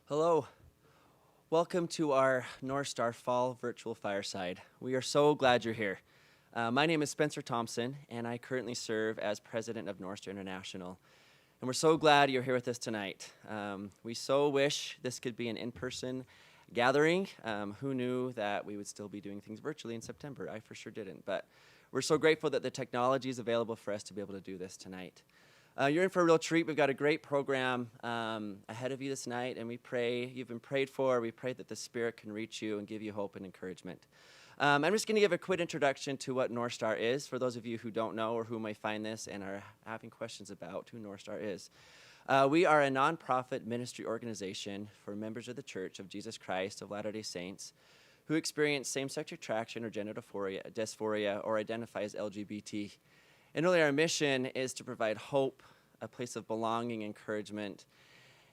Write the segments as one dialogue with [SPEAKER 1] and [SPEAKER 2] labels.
[SPEAKER 1] Hello. Welcome to our North Star Fall Virtual Fireside. We are so glad you're here. My name is Spencer Thompson, and I currently serve as president of North Star International. And we're so glad you're here with us tonight. We so wish this could be an in-person gathering. Who knew that we would still be doing things virtually in September? I for sure didn't. But we're so grateful that the technology is available for us to be able to do this tonight. You're in for a real treat. We've got a great program ahead of you this night, and we pray you've been prayed for. We pray that the Spirit can reach you and give you hope and encouragement. I'm just going to give a quick introduction to what North Star is for those of you who don't know or who may find this and are having questions about who North Star is. We are a nonprofit ministry organization for members of the Church of Jesus Christ of Latter-day Saints who experience same-sex attraction or gender dysphoria or identify as LGBT. And really our mission is to provide hope, a place of belonging, encouragement,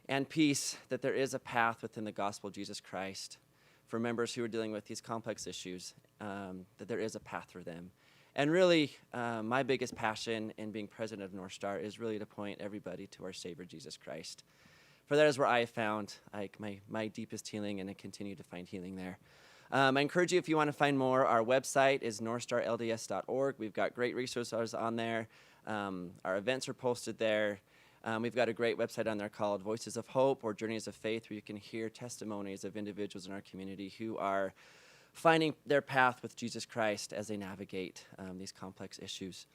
[SPEAKER 1] and peace, that there is a path within the gospel of Jesus Christ for members who are dealing with these complex issues, that there is a path for them. And really, my biggest passion in being president of North Star is really to point everybody to our Savior, Jesus Christ. For that is where I found my deepest healing, and I continue to find healing there. I encourage you, if you want to find more, our website is northstarlds.org. We've got great resources on there. Our events are posted there. We've got a great website on there called Voices of Hope or Journeys of Faith, where you can hear testimonies of individuals in our community who are finding their path with Jesus Christ as they navigate these complex issues.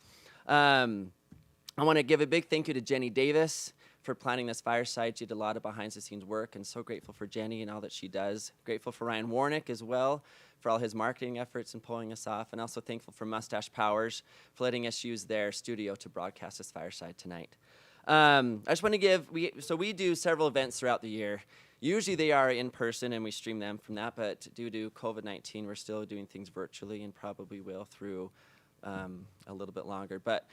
[SPEAKER 1] I want to give a big thank you to Jenny Davis for planning this fireside. She did a lot of behind-the-scenes work, and so grateful for Jenny and all that she does. Grateful for Ryan Warnick as well for all his marketing efforts and pulling us off, and also thankful for Mustache Powers for letting us use their studio to broadcast this fireside tonight. I just want to give, we do several events throughout the year. Usually they are in person and we stream them from that, but due to COVID-19, we're still doing things virtually and probably will through a little bit longer. But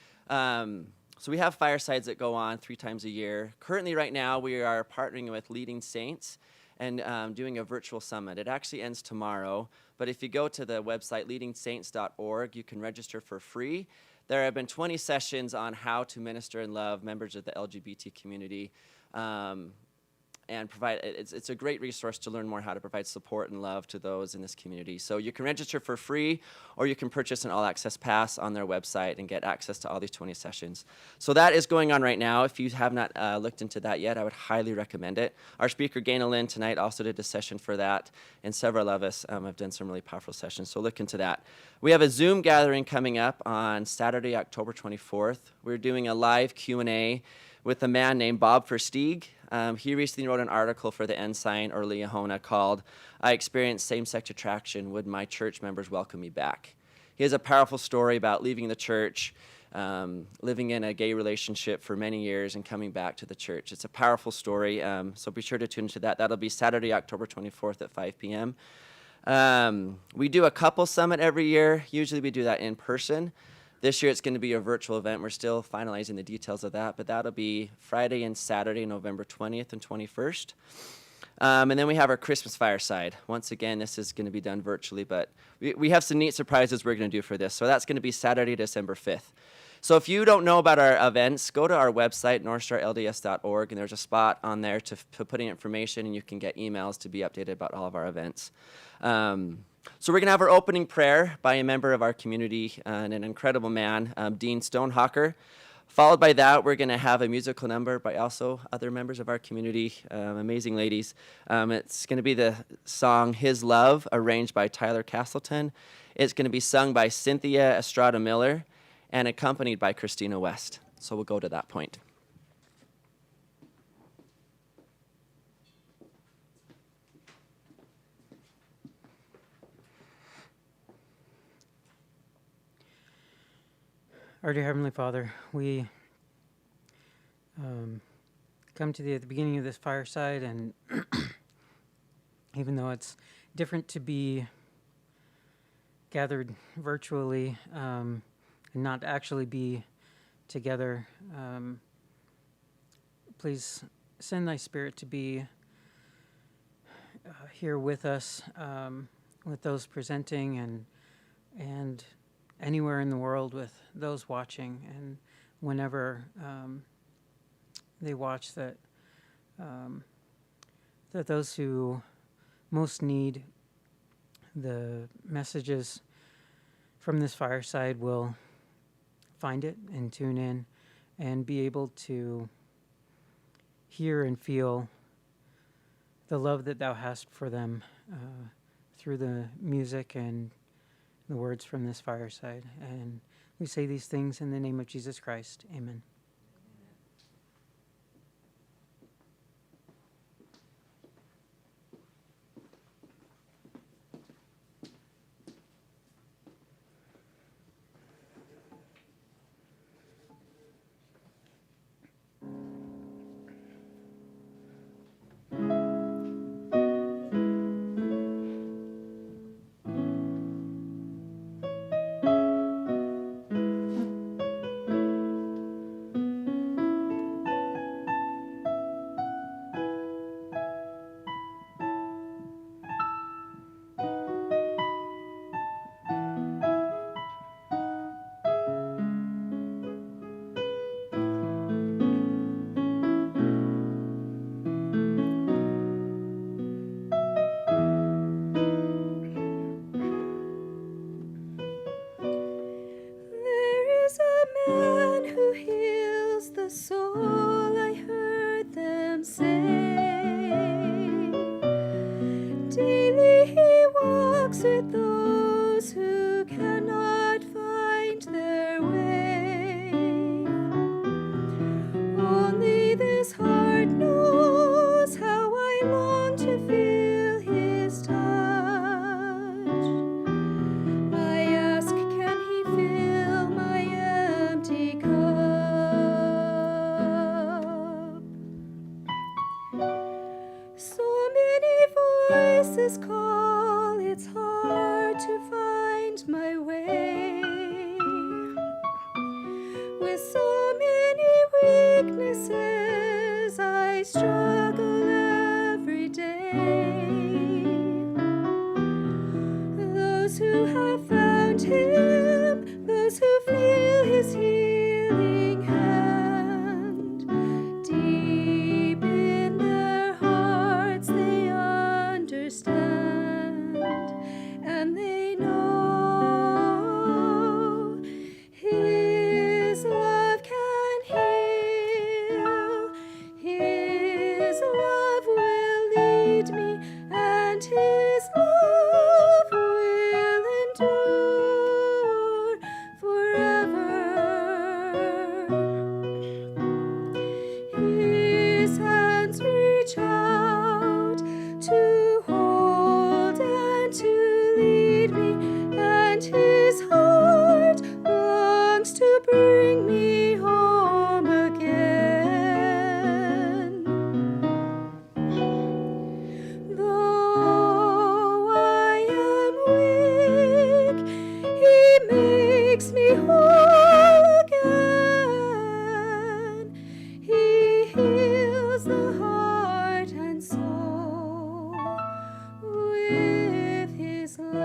[SPEAKER 1] so we have firesides that go on 3 times a year. Currently right now we are partnering with Leading Saints and doing a virtual summit. It actually ends tomorrow, but if you go to the website leadingsaints.org, you can register for free. There have been 20 sessions on how to minister and love members of the LGBT community. And provide, it's a great resource to learn more how to provide support and love to those in this community. So you can register for free, or you can purchase an all-access pass on their website and get access to all these 20 sessions. So that is going on right now. If you have not looked into that yet, I would highly recommend it. Our speaker, Ganel-Lyn, tonight also did a session for that, and several of us have done some really powerful sessions, so look into that. We have a Zoom gathering coming up on Saturday, October 24th. We're doing a live Q&A with a man named Bob Versteeg. He recently wrote an article for the Ensign or Leahona called, "I Experienced Same-Sex Attraction, Would My Church Members Welcome Me Back?" He has a powerful story about leaving the church, living in a gay relationship for many years and coming back to the church. It's a powerful story, so be sure to tune into that. That'll be Saturday, October 24th at 5 p.m. We do a couple summit every year. Usually we do that in person. This year it's going to be a virtual event. We're still finalizing the details of that, but that'll be Friday and Saturday, November 20th and 21st. And then we have our Christmas fireside. Once again, this is going to be done virtually, but we have some neat surprises we're going to do for this. So that's going to be Saturday, December 5th. So if you don't know about our events, go to our website, northstarlds.org, and there's a spot on there to put in information, and you can get emails to be updated about all of our events. So we're going to have our opening prayer by a member of our community and an incredible man, Dean Stonehawker. Followed by that, we're going to have a musical number by also other members of our community, amazing ladies. It's going to be the song His Love, arranged by Tyler Castleton. It's going to be sung by Cynthia Estrada Miller and accompanied by Christina West. So we'll go to that point.
[SPEAKER 2] Our dear Heavenly Father, we come to Thee at the beginning of this fireside, and even though it's different to be gathered virtually and not actually be together, please send Thy Spirit to be here with us, with those presenting and anywhere in the world with those watching, and whenever they watch, that that those who most need the messages from this fireside will find it and tune in and be able to hear and feel the love that thou hast for them through the music and the words from this fireside. And we say these things in the name of Jesus Christ. Amen.
[SPEAKER 3] Soul, I heard them say. Daily he walks with those who cannot find their way. Only this heart knows how I long to feel his touch. I ask, can he fill my empty cup? So many voices call, it's hard to find my way. With so many weaknesses, I struggle every day. Those who have found him, those who feel his healing hand, deep in their hearts they understand, and they know his love can heal, his love will lead me, and his love will endure forever. His hands reach out to hold and to lead me, and his heart longs to bring me home again. Though I am weak, he makes me whole again. He heals the heart and soul with his love.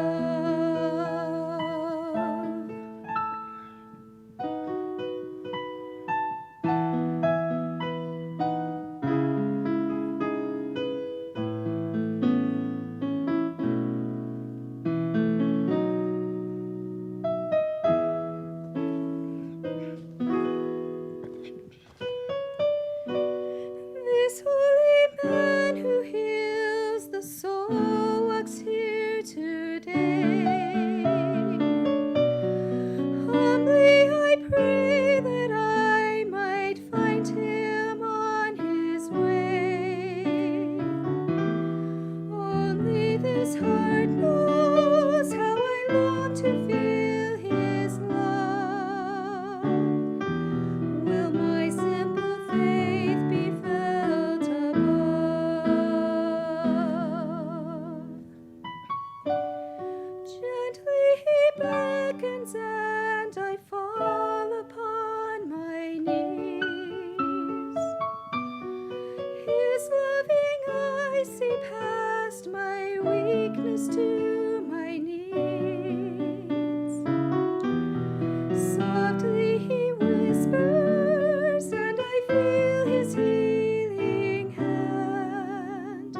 [SPEAKER 3] This holy man who heals the soul walks here today. Humbly I pray that I might find him on his way. Only this heart knows how I long to feel his love. Will my simple faith be felt above? Gently he beckons, and I fall upon my knees. His loving eyes see past my weakness to my needs. Softly he whispers, and I feel his healing hand,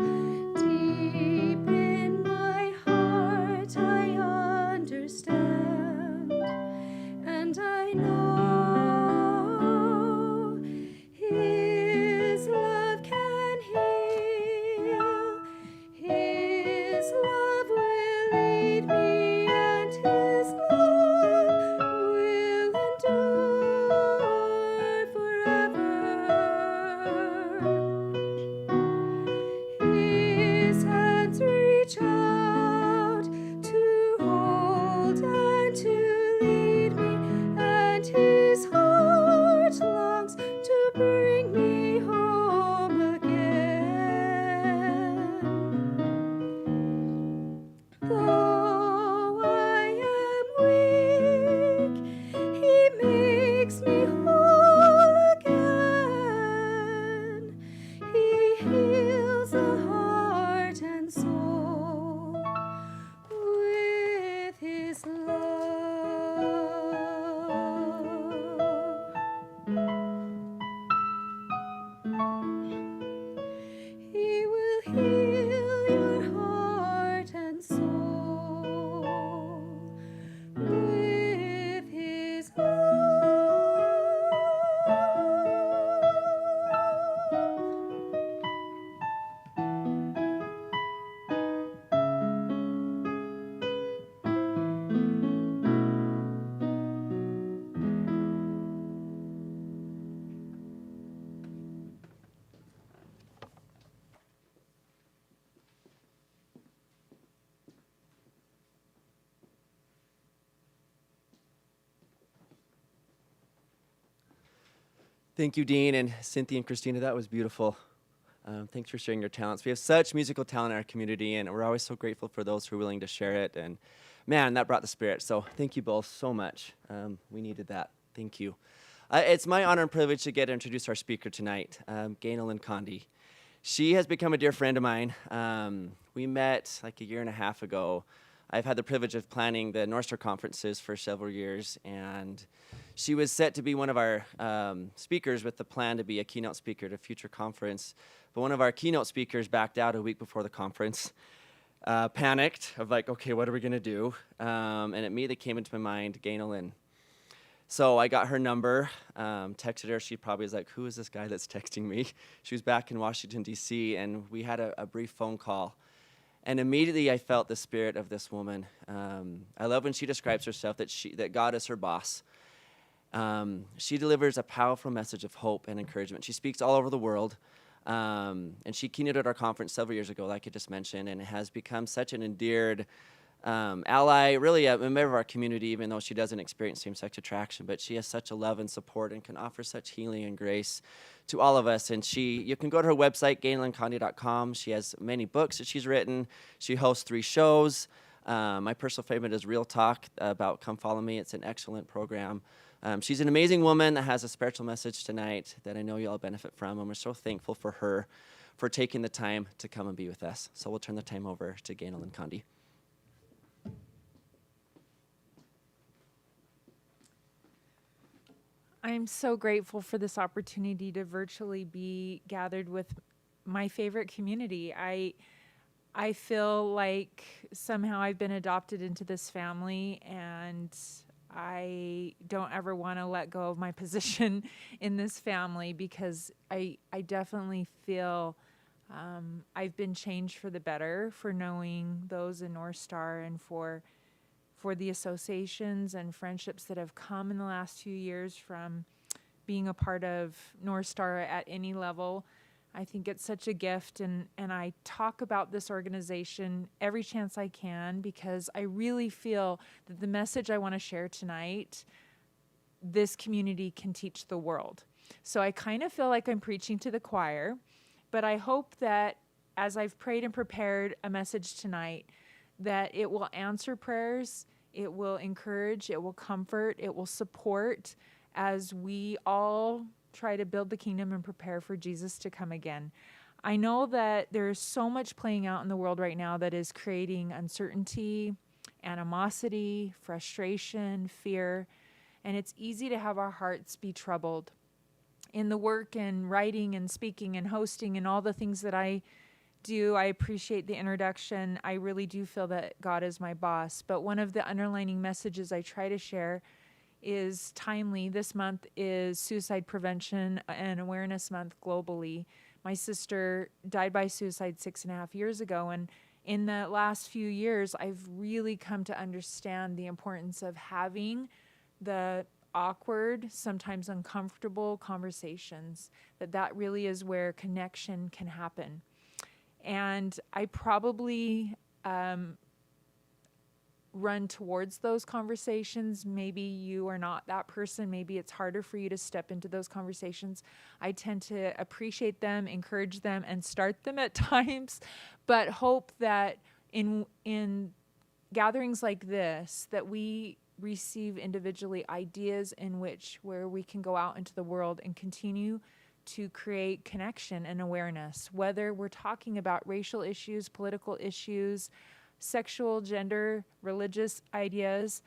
[SPEAKER 1] Thank you, Dean and Cynthia and Christina. That was beautiful. Thanks for sharing your talents. We have such musical talent in our community, and we're always so grateful for those who are willing to share it. And man, that brought the spirit. So thank you both so much. We needed that. Thank you. It's my honor and privilege to get to introduce our speaker tonight, Ganel-Lyn Condie. She has become a dear friend of mine. We met like a year and a half ago. I've had the privilege of planning the North Star conferences for several years, and she was set to be one of our speakers with the plan to be a keynote speaker at a future conference. But one of our keynote speakers backed out a week before the conference, panicked of like, okay, what are we gonna do? And it immediately came into my mind, Ganel-Lyn. So I got her number, texted her. She probably was like, who is this guy that's texting me? She was back in Washington, D.C., and we had a brief phone call. And immediately I felt the spirit of this woman. I love when she describes herself that God is her boss. She delivers a powerful message of hope and encouragement. She speaks all over the world. And she keynoted our conference several years ago, like I just mentioned, and has become such an endeared ally, really a member of our community, even though she doesn't experience same-sex attraction. But she has such a love and support and can offer such healing and grace to all of us. And you can go to her website, ganel-lyncondie.com. She has many books that she's written. She hosts 3 shows. My personal favorite is Real Talk about Come Follow Me. It's an excellent program. She's an amazing woman that has a spiritual message tonight that I know you all benefit from, and we're so thankful for her for taking the time to come and be with us. So we'll turn the time over to Ganel-Lyn Condie.
[SPEAKER 4] I'm so grateful for this opportunity to virtually be gathered with my favorite community. I feel like somehow I've been adopted into this family, and I don't ever want to let go of my position in this family, because I definitely feel I've been changed for the better for knowing those in North Star, and for the associations and friendships that have come in the last few years from being a part of North Star at any level. I think it's such a gift, and I talk about this organization every chance I can, because I really feel that the message I want to share tonight, this community can teach the world. So I kind of feel like I'm preaching to the choir, but I hope that as I've prayed and prepared a message tonight, that it will answer prayers, it will encourage, it will comfort, it will support as we all try to build the kingdom and prepare for Jesus to come again. I know that there's so much playing out in the world right now that is creating uncertainty, animosity, frustration, fear, and it's easy to have our hearts be troubled. In the work and writing and speaking and hosting and all the things that I do, I appreciate the introduction. I really do feel that God is my boss. But one of the underlining messages I try to share is timely. This month is Suicide Prevention and Awareness Month globally. My sister died by suicide 6.5 years ago, and in the last few years, I've really come to understand the importance of having the awkward, sometimes uncomfortable conversations, that really is where connection can happen. And I probably run towards those conversations. Maybe you are not that person. Maybe it's harder for you to step into those conversations. I tend to appreciate them, encourage them, and start them at times, but hope that in gatherings like this, that we receive individually ideas where we can go out into the world and continue to create connection and awareness, whether we're talking about racial issues, political issues, sexual, gender, religious ideas.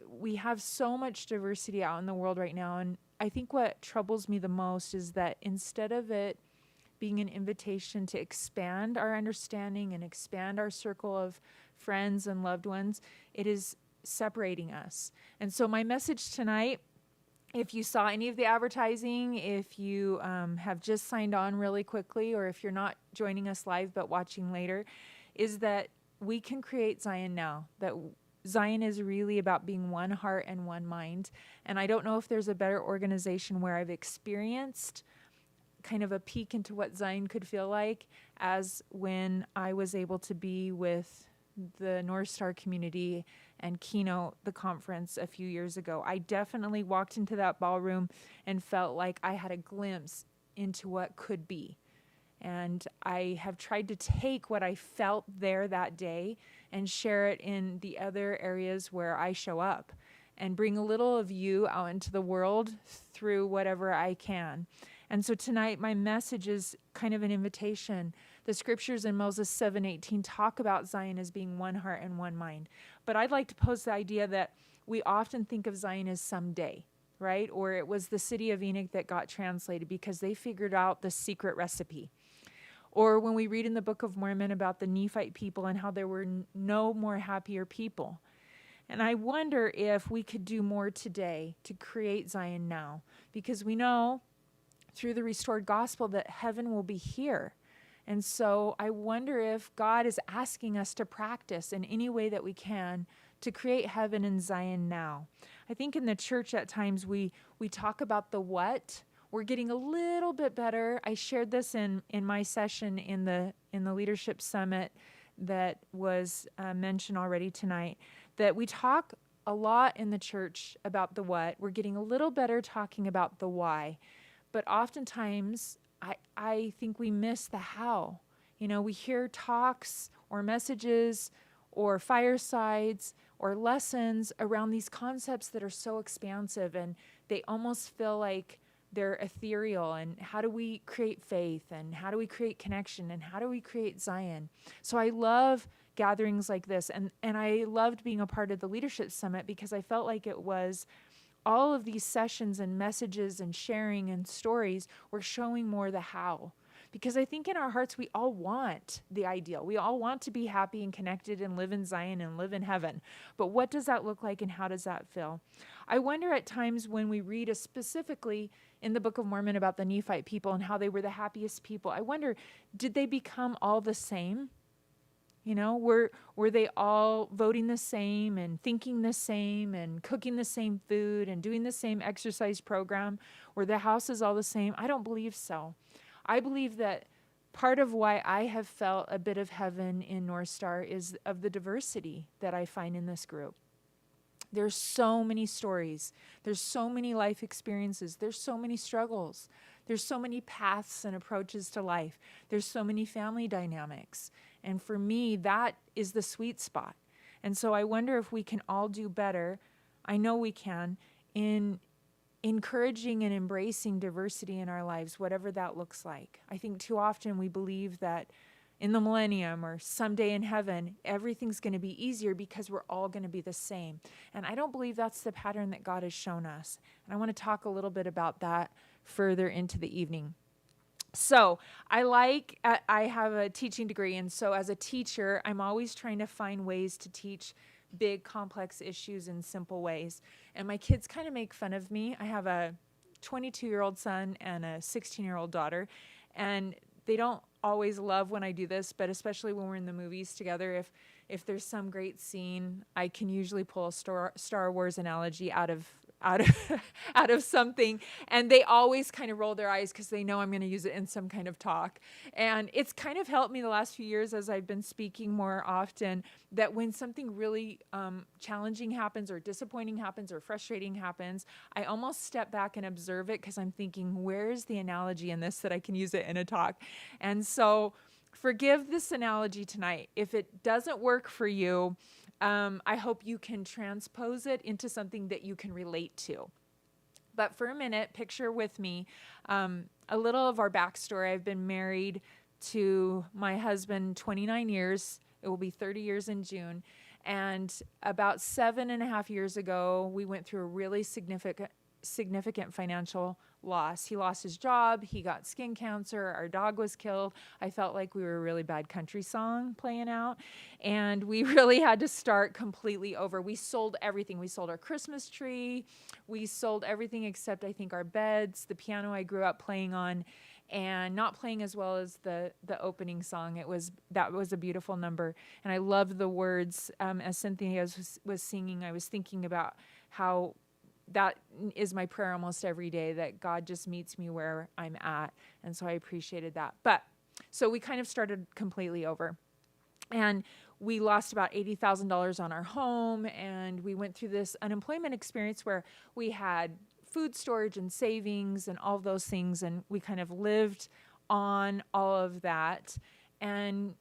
[SPEAKER 4] We have so much diversity out in the world right now, and I think what troubles me the most is that instead of it being an invitation to expand our understanding and expand our circle of friends and loved ones, it is separating us. And so my message tonight, if you saw any of the advertising, if you have just signed on really quickly, or if you're not joining us live but watching later, is that we can create Zion now. That Zion is really about being one heart and one mind. And I don't know if there's a better organization where I've experienced kind of a peek into what Zion could feel like as when I was able to be with the North Star community and Keynote, the conference a few years ago, I definitely walked into that ballroom and felt like I had a glimpse into what could be. And I have tried to take what I felt there that day and share it in the other areas where I show up and bring a little of you out into the world through whatever I can. And so tonight, my message is kind of an invitation. The scriptures in Moses 7:18 talk about Zion as being one heart and one mind. But I'd like to pose the idea that we often think of Zion as someday, right? Or it was the city of Enoch that got translated because they figured out the secret recipe. Or when we read in the Book of Mormon about the Nephite people and how there were no more happier people. And I wonder if we could do more today to create Zion now, because we know through the restored gospel that heaven will be here. And so I wonder if God is asking us to practice in any way that we can to create heaven in Zion now. I think in the church at times we talk about the what. We're getting a little bit better. I shared this in my session in the Leadership Summit that was mentioned already tonight, that we talk a lot in the church about the what. We're getting a little better talking about the why. But oftentimes, I think we miss the how. You know, we hear talks or messages or firesides or lessons around these concepts that are so expansive, and they almost feel like they're ethereal. And how do we create faith? And how do we create connection? And how do we create Zion? So I love gatherings like this. And I loved being a part of the Leadership Summit because I felt like it was all of these sessions and messages and sharing and stories were showing more the how. Because I think in our hearts, we all want the ideal. We all want to be happy and connected and live in Zion and live in heaven. But what does that look like and how does that feel? I wonder at times when we read specifically in the Book of Mormon about the Nephite people and how they were the happiest people, I wonder, did they become all the same? You know, were they all voting the same and thinking the same and cooking the same food and doing the same exercise program? Were the houses all the same? I don't believe so. I believe that part of why I have felt a bit of heaven in North Star is of the diversity that I find in this group. There's so many stories. There's so many life experiences. There's so many struggles. There's so many paths and approaches to life. There's so many family dynamics. And for me, that is the sweet spot. And so I wonder if we can all do better, I know we can, in encouraging and embracing diversity in our lives, whatever that looks like. I think too often we believe that in the millennium or someday in heaven, everything's going to be easier because we're all going to be the same. And I don't believe that's the pattern that God has shown us. And I want to talk a little bit about that further into the evening. So I have a teaching degree, and so as a teacher, I'm always trying to find ways to teach big, complex issues in simple ways. And my kids kind of make fun of me. I have a 22-year-old son and a 16-year-old daughter, and they don't always love when I do this, but especially when we're in the movies together, if there's some great scene, I can usually pull a Star Wars analogy out of something, and they always kind of roll their eyes because they know I'm going to use it in some kind of talk. And it's kind of helped me the last few years as I've been speaking more often, that when something really challenging happens or disappointing happens or frustrating happens, I almost step back and observe it because I'm thinking, where's the analogy in this that I can use it in a talk? And so forgive this analogy tonight. If it doesn't work for you, I hope you can transpose it into something that you can relate to. But for a minute, picture with me a little of our backstory. I've been married to my husband 29 years. It will be 30 years in June. And about 7.5 years ago, we went through a really significant financial loss. He lost his job. He got skin cancer. Our dog was killed. I felt like we were a really bad country song playing out. And we really had to start completely over. We sold everything. We sold our Christmas tree. We sold everything except, I think, our beds, the piano I grew up playing on, and not playing as well as the opening song. That was a beautiful number. And I loved the words. As Cynthia was singing, I was thinking about how that is my prayer almost every day, that God just meets me where I'm at. And so I appreciated that. But so we kind of started completely over. And we lost about $80,000 on our home, and we went through this unemployment experience where we had food storage and savings and all of those things, and we kind of lived on all of that and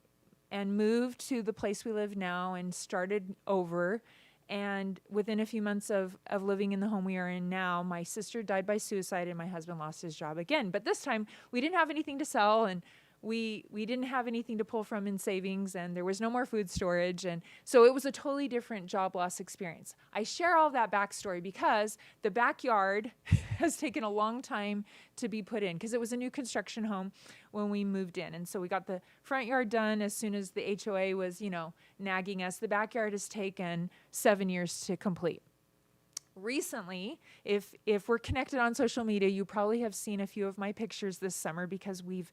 [SPEAKER 4] moved to the place we live now and started over. And within a few months of living in the home we are in now, my sister died by suicide and my husband lost his job again. But this time we didn't have anything to sell, and we didn't have anything to pull from in savings, and there was no more food storage. And so it was a totally different job loss experience. I share all that backstory because the backyard has taken a long time to be put in, because it was a new construction home when we moved in. And so we got the front yard done as soon as the HOA was, nagging us. The backyard has taken 7 years to complete. Recently, if we're connected on social media, you probably have seen a few of my pictures this summer, because we've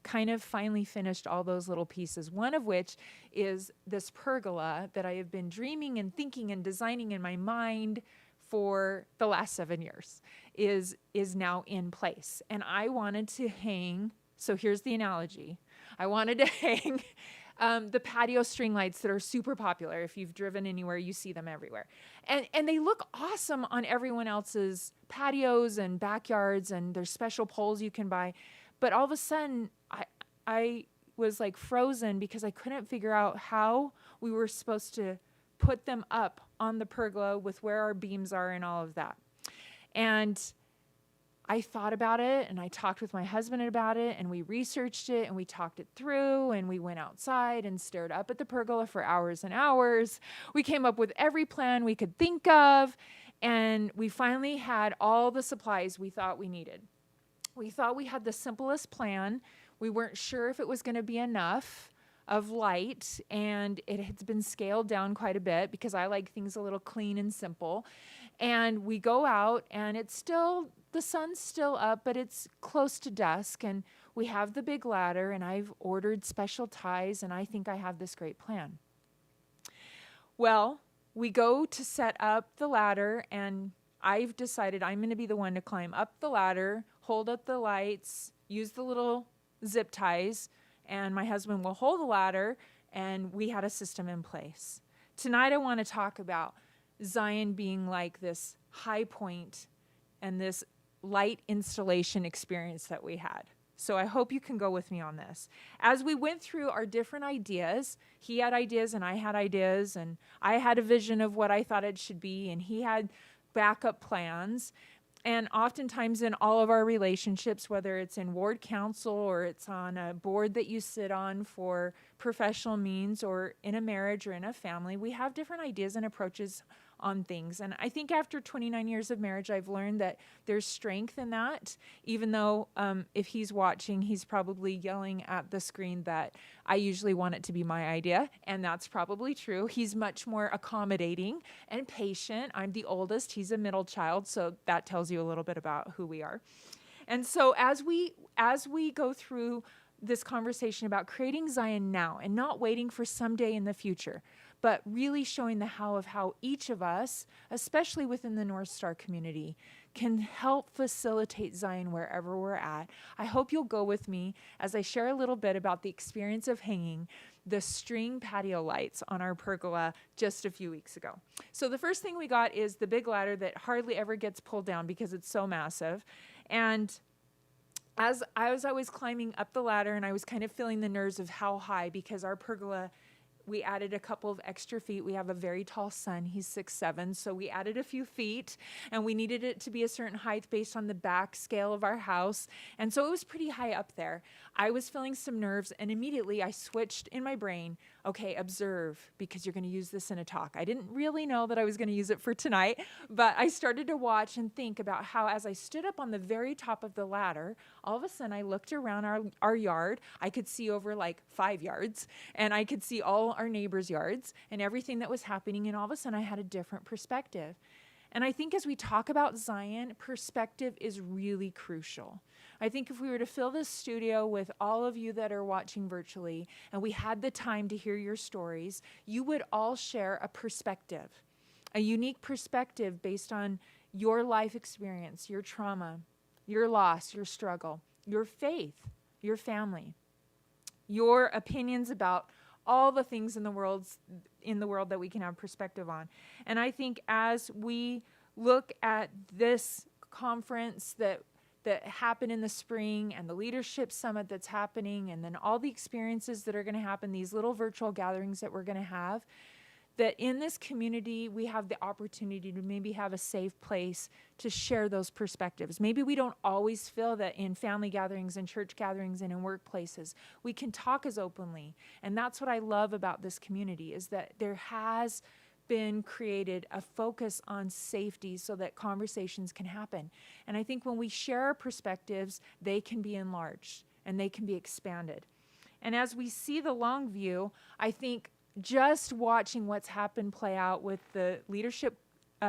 [SPEAKER 4] kind of finally finished all those little pieces, one of which is this pergola that I have been dreaming and thinking and designing in my mind for the last 7 years is now in place. And I wanted to hang, so here's the analogy. I wanted to hang the patio string lights that are super popular. If you've driven anywhere, you see them everywhere. And they look awesome on everyone else's patios and backyards, and there's special poles you can buy. But all of a sudden, I was like frozen, because I couldn't figure out how we were supposed to put them up on the pergola with where our beams are and all of that. And I thought about it, and I talked with my husband about it, and we researched it, and we talked it through, and we went outside and stared up at the pergola for hours and hours. We came up with every plan we could think of, and we finally had all the supplies we thought we needed. We thought we had the simplest plan. We weren't sure if it was going to be enough of light, and it has been scaled down quite a bit because I like things a little clean and simple. And we go out, and the sun's still up, but it's close to dusk, and we have the big ladder, and I've ordered special ties, and I think I have this great plan. Well, we go to set up the ladder, and I've decided I'm going to be the one to climb up the ladder, hold up the lights, use the little zip ties, and my husband will hold the ladder, and we had a system in place. Tonight I want to talk about Zion being like this high point and this light installation experience that we had. So I hope you can go with me on this. As we went through our different ideas, he had ideas and I had ideas, and I had a vision of what I thought it should be, and he had backup plans. And oftentimes in all of our relationships, whether it's in ward council or it's on a board that you sit on for professional means, or in a marriage or in a family, we have different ideas and approaches on things. And I think after 29 years of marriage, I've learned that there's strength in that, even though if he's watching, he's probably yelling at the screen that I usually want it to be my idea. And that's probably true. He's much more accommodating and patient. I'm the oldest. He's a middle child. So that tells you a little bit about who we are. And so as we go through this conversation about creating Zion now and not waiting for someday in the future, but really showing the how of how each of us, especially within the North Star community, can help facilitate Zion wherever we're at. I hope you'll go with me as I share a little bit about the experience of hanging the string patio lights on our pergola just a few weeks ago. So the first thing we got is the big ladder that hardly ever gets pulled down because it's so massive. And as I was climbing up the ladder, and I was kind of feeling the nerves of how high, because our pergola, we added a couple of extra feet. We have a very tall son. He's 6'7", so we added a few feet, and we needed it to be a certain height based on the back scale of our house. And so it was pretty high up there. I was feeling some nerves, and immediately I switched in my brain, okay, observe, because you're going to use this in a talk. I didn't really know that I was going to use it for tonight, but I started to watch and think about how, as I stood up on the very top of the ladder, all of a sudden I looked around our yard. I could see over like 5 yards, and I could see all our neighbors' yards and everything that was happening, and all of a sudden I had a different perspective. And I think as we talk about Zion, perspective is really crucial. I think if we were to fill this studio with all of you that are watching virtually, and we had the time to hear your stories, you would all share a perspective, a unique perspective based on your life experience, your trauma, your loss, your struggle, your faith, your family, your opinions about all the things in the world that we can have perspective on. And I think as we look at this conference that happened in the spring and the leadership summit that's happening, and then all the experiences that are going to happen, these little virtual gatherings that we're going to have, that in this community, we have the opportunity to maybe have a safe place to share those perspectives. Maybe we don't always feel that in family gatherings and church gatherings and in workplaces, we can talk as openly. And that's what I love about this community, is that there has been created a focus on safety so that conversations can happen. And I think when we share our perspectives, they can be enlarged and they can be expanded. And as we see the long view, I think just watching what's happened play out with the leadership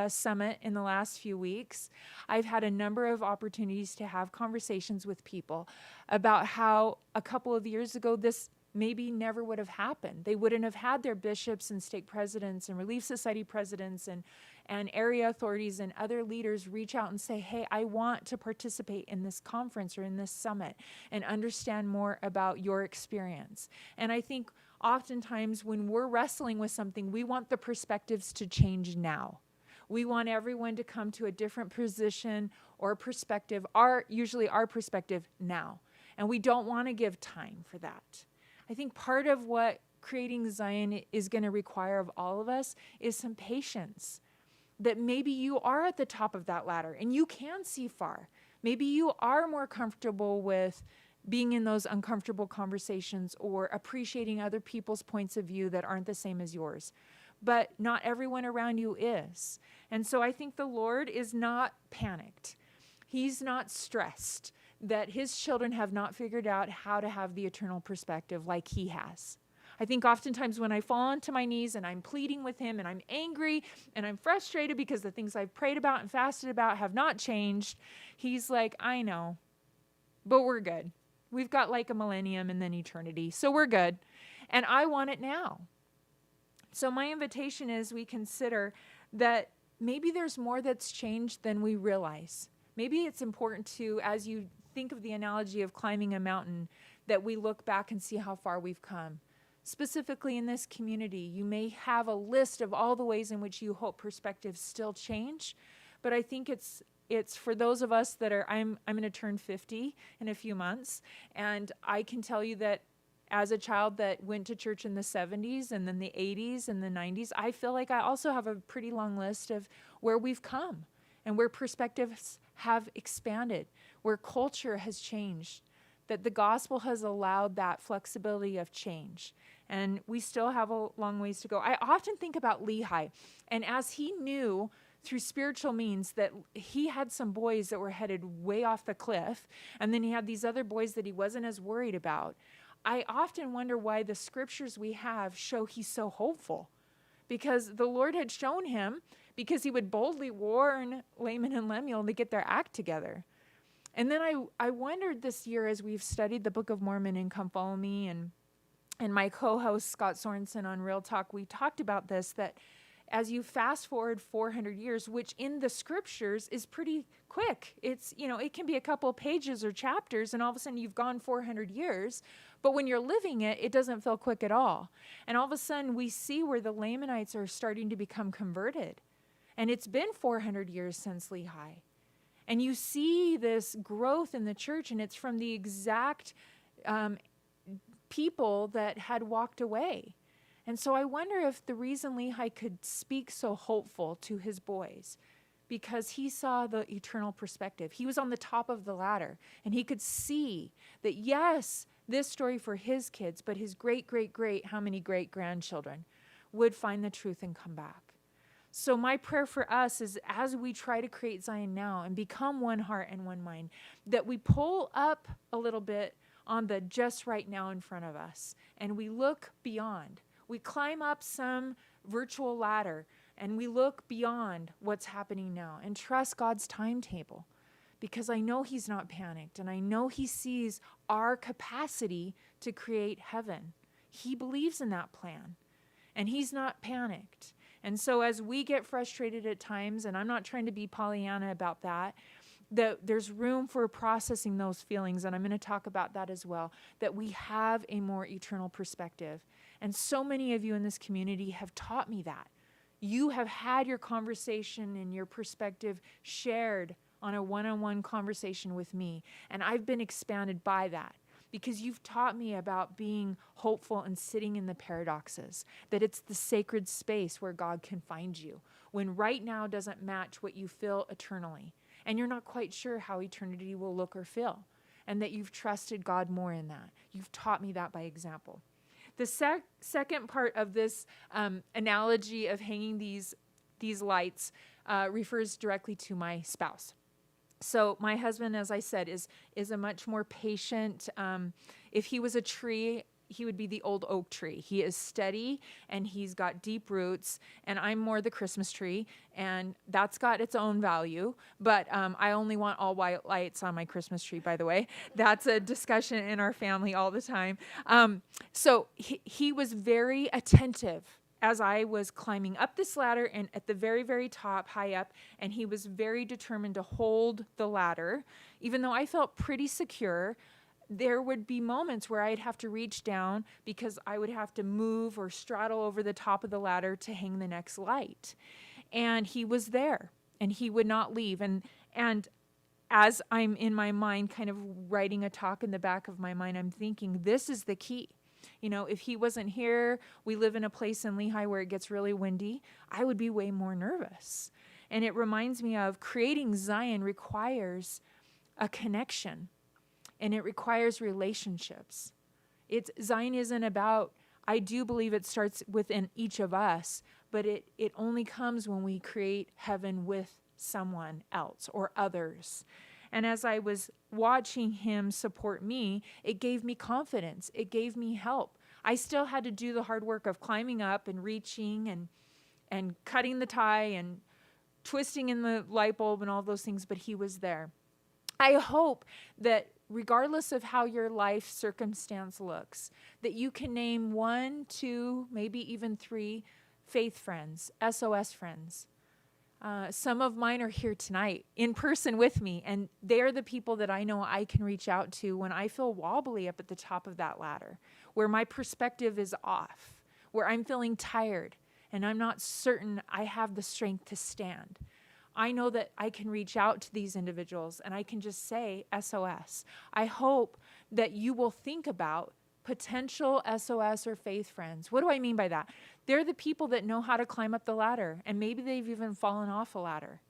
[SPEAKER 4] summit in the last few weeks, I've had a number of opportunities to have conversations with people about how a couple of years ago this maybe never would have happened. They wouldn't have had their bishops and stake presidents and Relief Society presidents and area authorities and other leaders reach out and say, hey, I want to participate in this conference or in this summit and understand more about your experience. And I think oftentimes when we're wrestling with something, we want the perspectives to change now. We want everyone to come to a different position or perspective, usually our perspective now. And we don't want to give time for that. I think part of what creating Zion is going to require of all of us is some patience. That maybe you are at the top of that ladder and you can see far. Maybe you are more comfortable with being in those uncomfortable conversations or appreciating other people's points of view that aren't the same as yours. But not everyone around you is. And so I think the Lord is not panicked. He's not stressed that his children have not figured out how to have the eternal perspective like he has. I think oftentimes when I fall onto my knees and I'm pleading with him and I'm angry and I'm frustrated because the things I've prayed about and fasted about have not changed, he's like, I know, but we're good. We've got like a millennium and then eternity, so we're good. And I want it now. So my invitation is we consider that maybe there's more that's changed than we realize. Maybe it's important to, as you think of the analogy of climbing a mountain, that we look back and see how far we've come. Specifically in this community, you may have a list of all the ways in which you hope perspectives still change, but I think it's for those of us that are, I'm going to turn 50 in a few months, and I can tell you that as a child that went to church in the 70s and then the 80s and the 90s, I feel like I also have a pretty long list of where we've come and where perspectives have expanded, where culture has changed, that the gospel has allowed that flexibility of change. And we still have a long ways to go. I often think about Lehi, and as he knew through spiritual means that he had some boys that were headed way off the cliff, and then he had these other boys that he wasn't as worried about. I often wonder why the scriptures we have show he's so hopeful, because the Lord had shown him, because he would boldly warn Laman and Lemuel to get their act together. And then I wondered this year as we've studied the Book of Mormon and Come Follow Me, and my co-host Scott Sorensen on Real Talk, we talked about this, that as you fast forward 400 years, which in the scriptures is pretty quick. It's, it can be a couple of pages or chapters, and all of a sudden you've gone 400 years. But when you're living it, it doesn't feel quick at all. And all of a sudden we see where the Lamanites are starting to become converted. And it's been 400 years since Lehi. And you see this growth in the church, and it's from the exact people that had walked away. And so I wonder if the reason Lehi could speak so hopeful to his boys, because he saw the eternal perspective. He was on the top of the ladder, and he could see that, yes, this story for his kids, but his great, how many great-grandchildren would find the truth and come back. So my prayer for us is, as we try to create Zion now and become one heart and one mind, that we pull up a little bit on the just right now in front of us, and we look beyond. We climb up some virtual ladder, and we look beyond what's happening now and trust God's timetable, because I know he's not panicked, and I know he sees our capacity to create heaven. He believes in that plan, and he's not panicked. And so as we get frustrated at times, and I'm not trying to be Pollyanna about that there's room for processing those feelings, and I'm going to talk about that as well, that we have a more eternal perspective. And so many of you in this community have taught me that. You have had your conversation and your perspective shared on a one-on-one conversation with me, and I've been expanded by that because you've taught me about being hopeful and sitting in the paradoxes, that it's the sacred space where God can find you when right now doesn't match what you feel eternally. And you're not quite sure how eternity will look or feel, and that you've trusted God more in that. You've taught me that by example. The second part of this analogy of hanging these lights refers directly to my spouse. So my husband, as I said, is a much more patient. If he was a tree, he would be the old oak tree. He is steady and he's got deep roots, and I'm more the Christmas tree, and that's got its own value. But I only want all white lights on my Christmas tree, by the way. That's a discussion in our family all the time. So he was very attentive as I was climbing up this ladder and at the very, very top, high up, and he was very determined to hold the ladder. Even though I felt pretty secure, there would be moments where I'd have to reach down because I would have to move or straddle over the top of the ladder to hang the next light. And he was there, and he would not leave. And as I'm in my mind kind of writing a talk in the back of my mind, I'm thinking, this is the key. You know, if he wasn't here, we live in a place in Lehi where it gets really windy, I would be way more nervous. And it reminds me of creating Zion requires a connection. And it requires relationships. Zion isn't about, I do believe it starts within each of us, but it only comes when we create heaven with someone else or others. And as I was watching him support me, it gave me confidence. It gave me help. I still had to do the hard work of climbing up and reaching and cutting the tie and twisting in the light bulb and all those things, but he was there. I hope that regardless of how your life circumstance looks, that you can name 1, 2, maybe even 3 faith friends, SOS friends. Some of mine are here tonight in person with me, and they're the people that I know I can reach out to when I feel wobbly up at the top of that ladder, where my perspective is off, where I'm feeling tired, and I'm not certain I have the strength to stand. I know that I can reach out to these individuals and I can just say SOS. I hope that you will think about potential SOS or faith friends. What do I mean by that? They're the people that know how to climb up the ladder, and maybe they've even fallen off a ladder.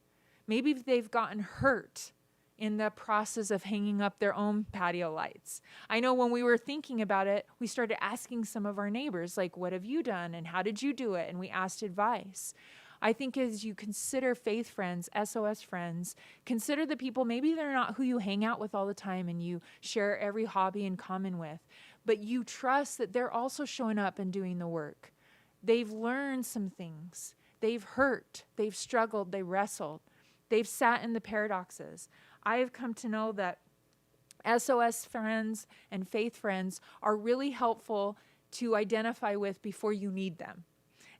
[SPEAKER 4] Maybe they've gotten hurt in the process of hanging up their own patio lights. I know when we were thinking about it, we started asking some of our neighbors, like, what have you done and how did you do it? And we asked advice. I think as you consider faith friends, SOS friends, consider the people, maybe they're not who you hang out with all the time and you share every hobby in common with, but you trust that they're also showing up and doing the work. They've learned some things. They've hurt. They've struggled. They wrestled. They've sat in the paradoxes. I have come to know that SOS friends and faith friends are really helpful to identify with before you need them.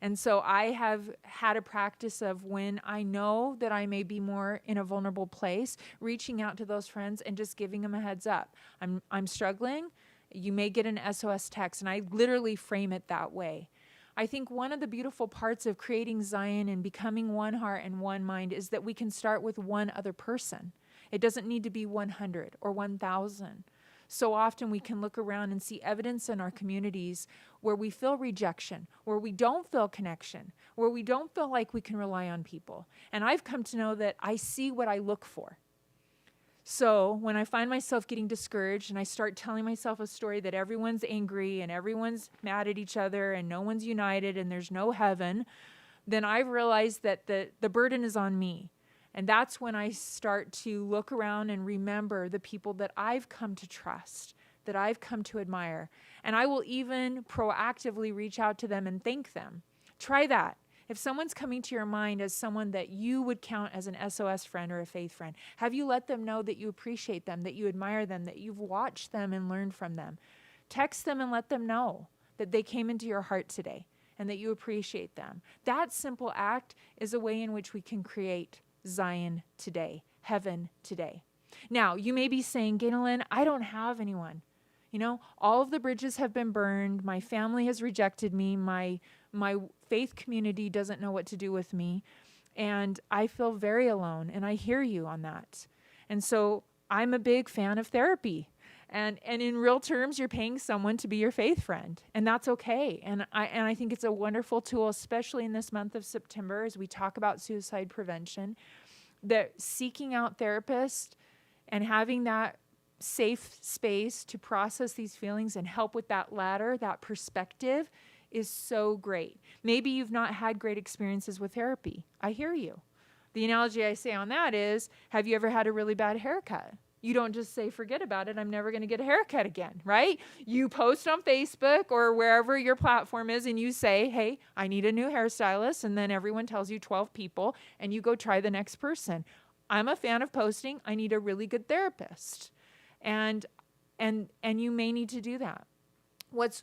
[SPEAKER 4] And so I have had a practice of when I know that I may be more in a vulnerable place, reaching out to those friends and just giving them a heads up. I'm struggling. You may get an SOS text, and I literally frame it that way. I think one of the beautiful parts of creating Zion and becoming one heart and one mind is that we can start with one other person. It doesn't need to be 100 or 1,000. So often we can look around and see evidence in our communities where we feel rejection, where we don't feel connection, where we don't feel like we can rely on people. And I've come to know that I see what I look for. So when I find myself getting discouraged and I start telling myself a story that everyone's angry and everyone's mad at each other and no one's united and there's no heaven, then I've realized that the burden is on me. And that's when I start to look around and remember the people that I've come to trust, that I've come to admire. And I will even proactively reach out to them and thank them. Try that. If someone's coming to your mind as someone that you would count as an SOS friend or a faith friend, have you let them know that you appreciate them, that you admire them, that you've watched them and learned from them? Text them and let them know that they came into your heart today and that you appreciate them. That simple act is a way in which we can create Zion today. heaven today. Now, you may be saying, Ganel-Lyn, I don't have anyone. You know, all of the bridges have been burned. My family has rejected me. My faith community doesn't know what to do with me. And I feel very alone. And I hear you on that. And so I'm a big fan of therapy. And in real terms, you're paying someone to be your faith friend. And that's okay. And I think it's a wonderful tool, especially in this month of September, as we talk about suicide prevention, that seeking out therapists and having that safe space to process these feelings and help with that ladder, that perspective, is so great. Maybe you've not had great experiences with therapy. I hear you. The analogy I say on that is, have you ever had a really bad haircut? You don't just say, forget about it, I'm never going to get a haircut again, right? You post on Facebook or wherever your platform is and you say, hey, I need a new hairstylist, and then everyone tells you 12 people and you go try the next person. I'm a fan of posting, I need a really good therapist. And you may need to do that. What's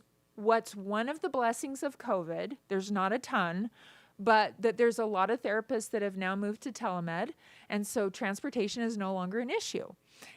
[SPEAKER 4] one of the blessings of COVID, there's not a ton, but that there's a lot of therapists that have now moved to telemed, and so transportation is no longer an issue.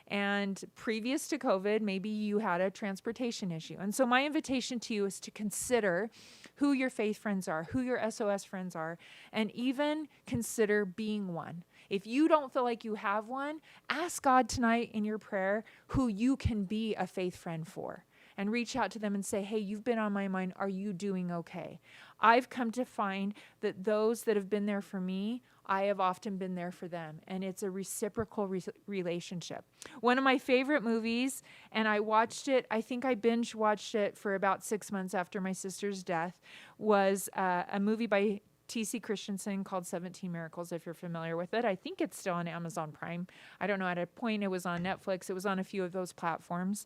[SPEAKER 4] And previous to COVID, maybe you had a transportation issue. And so my invitation to you is to consider who your faith friends are, who your SOS friends are, and even consider being one. If you don't feel like you have one, ask God tonight in your prayer who you can be a faith friend for. And reach out to them and say, hey, you've been on my mind. Are you doing okay? I've come to find that those that have been there for me, I have often been there for them. And it's a reciprocal relationship. One of my favorite movies, and I watched it, I think I binge watched it for about 6 months after my sister's death, was a movie by T.C. Christensen called 17 Miracles, if you're familiar with it. I think it's still on Amazon Prime. I don't know. At a point, it was on Netflix. It was on a few of those platforms.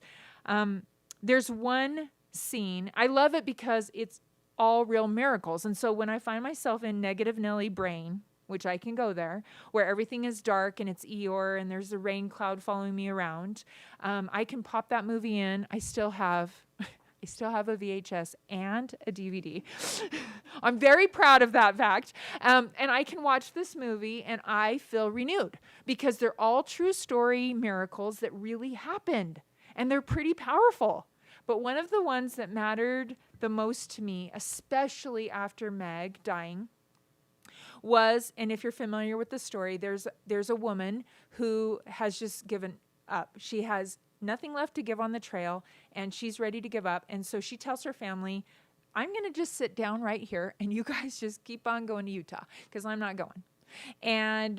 [SPEAKER 4] There's one scene. I love it because it's all real miracles. And so when I find myself in negative Nelly brain, which I can go there, where everything is dark and it's Eeyore and there's a rain cloud following me around, I can pop that movie in. I still have a VHS and a DVD. I'm very proud of that fact. And I can watch this movie and I feel renewed because they're all true story miracles that really happened. And they're pretty powerful. But one of the ones that mattered the most to me, especially after Meg dying, was, and if you're familiar with the story, there's a woman who has just given up. She has nothing left to give on the trail, and she's ready to give up. And so she tells her family, I'm going to just sit down right here, and you guys just keep on going to Utah, because I'm not going. And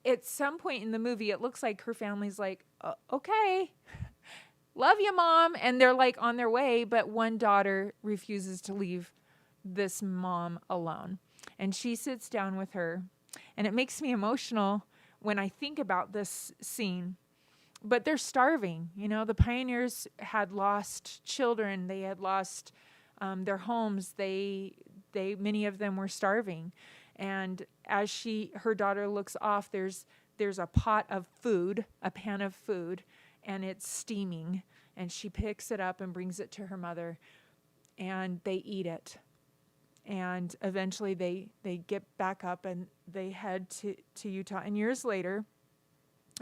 [SPEAKER 4] at some point in the movie, it looks like her family's like, okay, love you, Mom. And they're like on their way, but one daughter refuses to leave this mom alone. And she sits down with her. And it makes me emotional when I think about this scene. But they're starving. You know, the pioneers had lost children. They had lost their homes. Many of them were starving. And as her daughter looks off, there's a pot of food, a pan of food, and it's steaming. And she picks it up and brings it to her mother, and they eat it. And eventually they get back up and they head to Utah. And years later,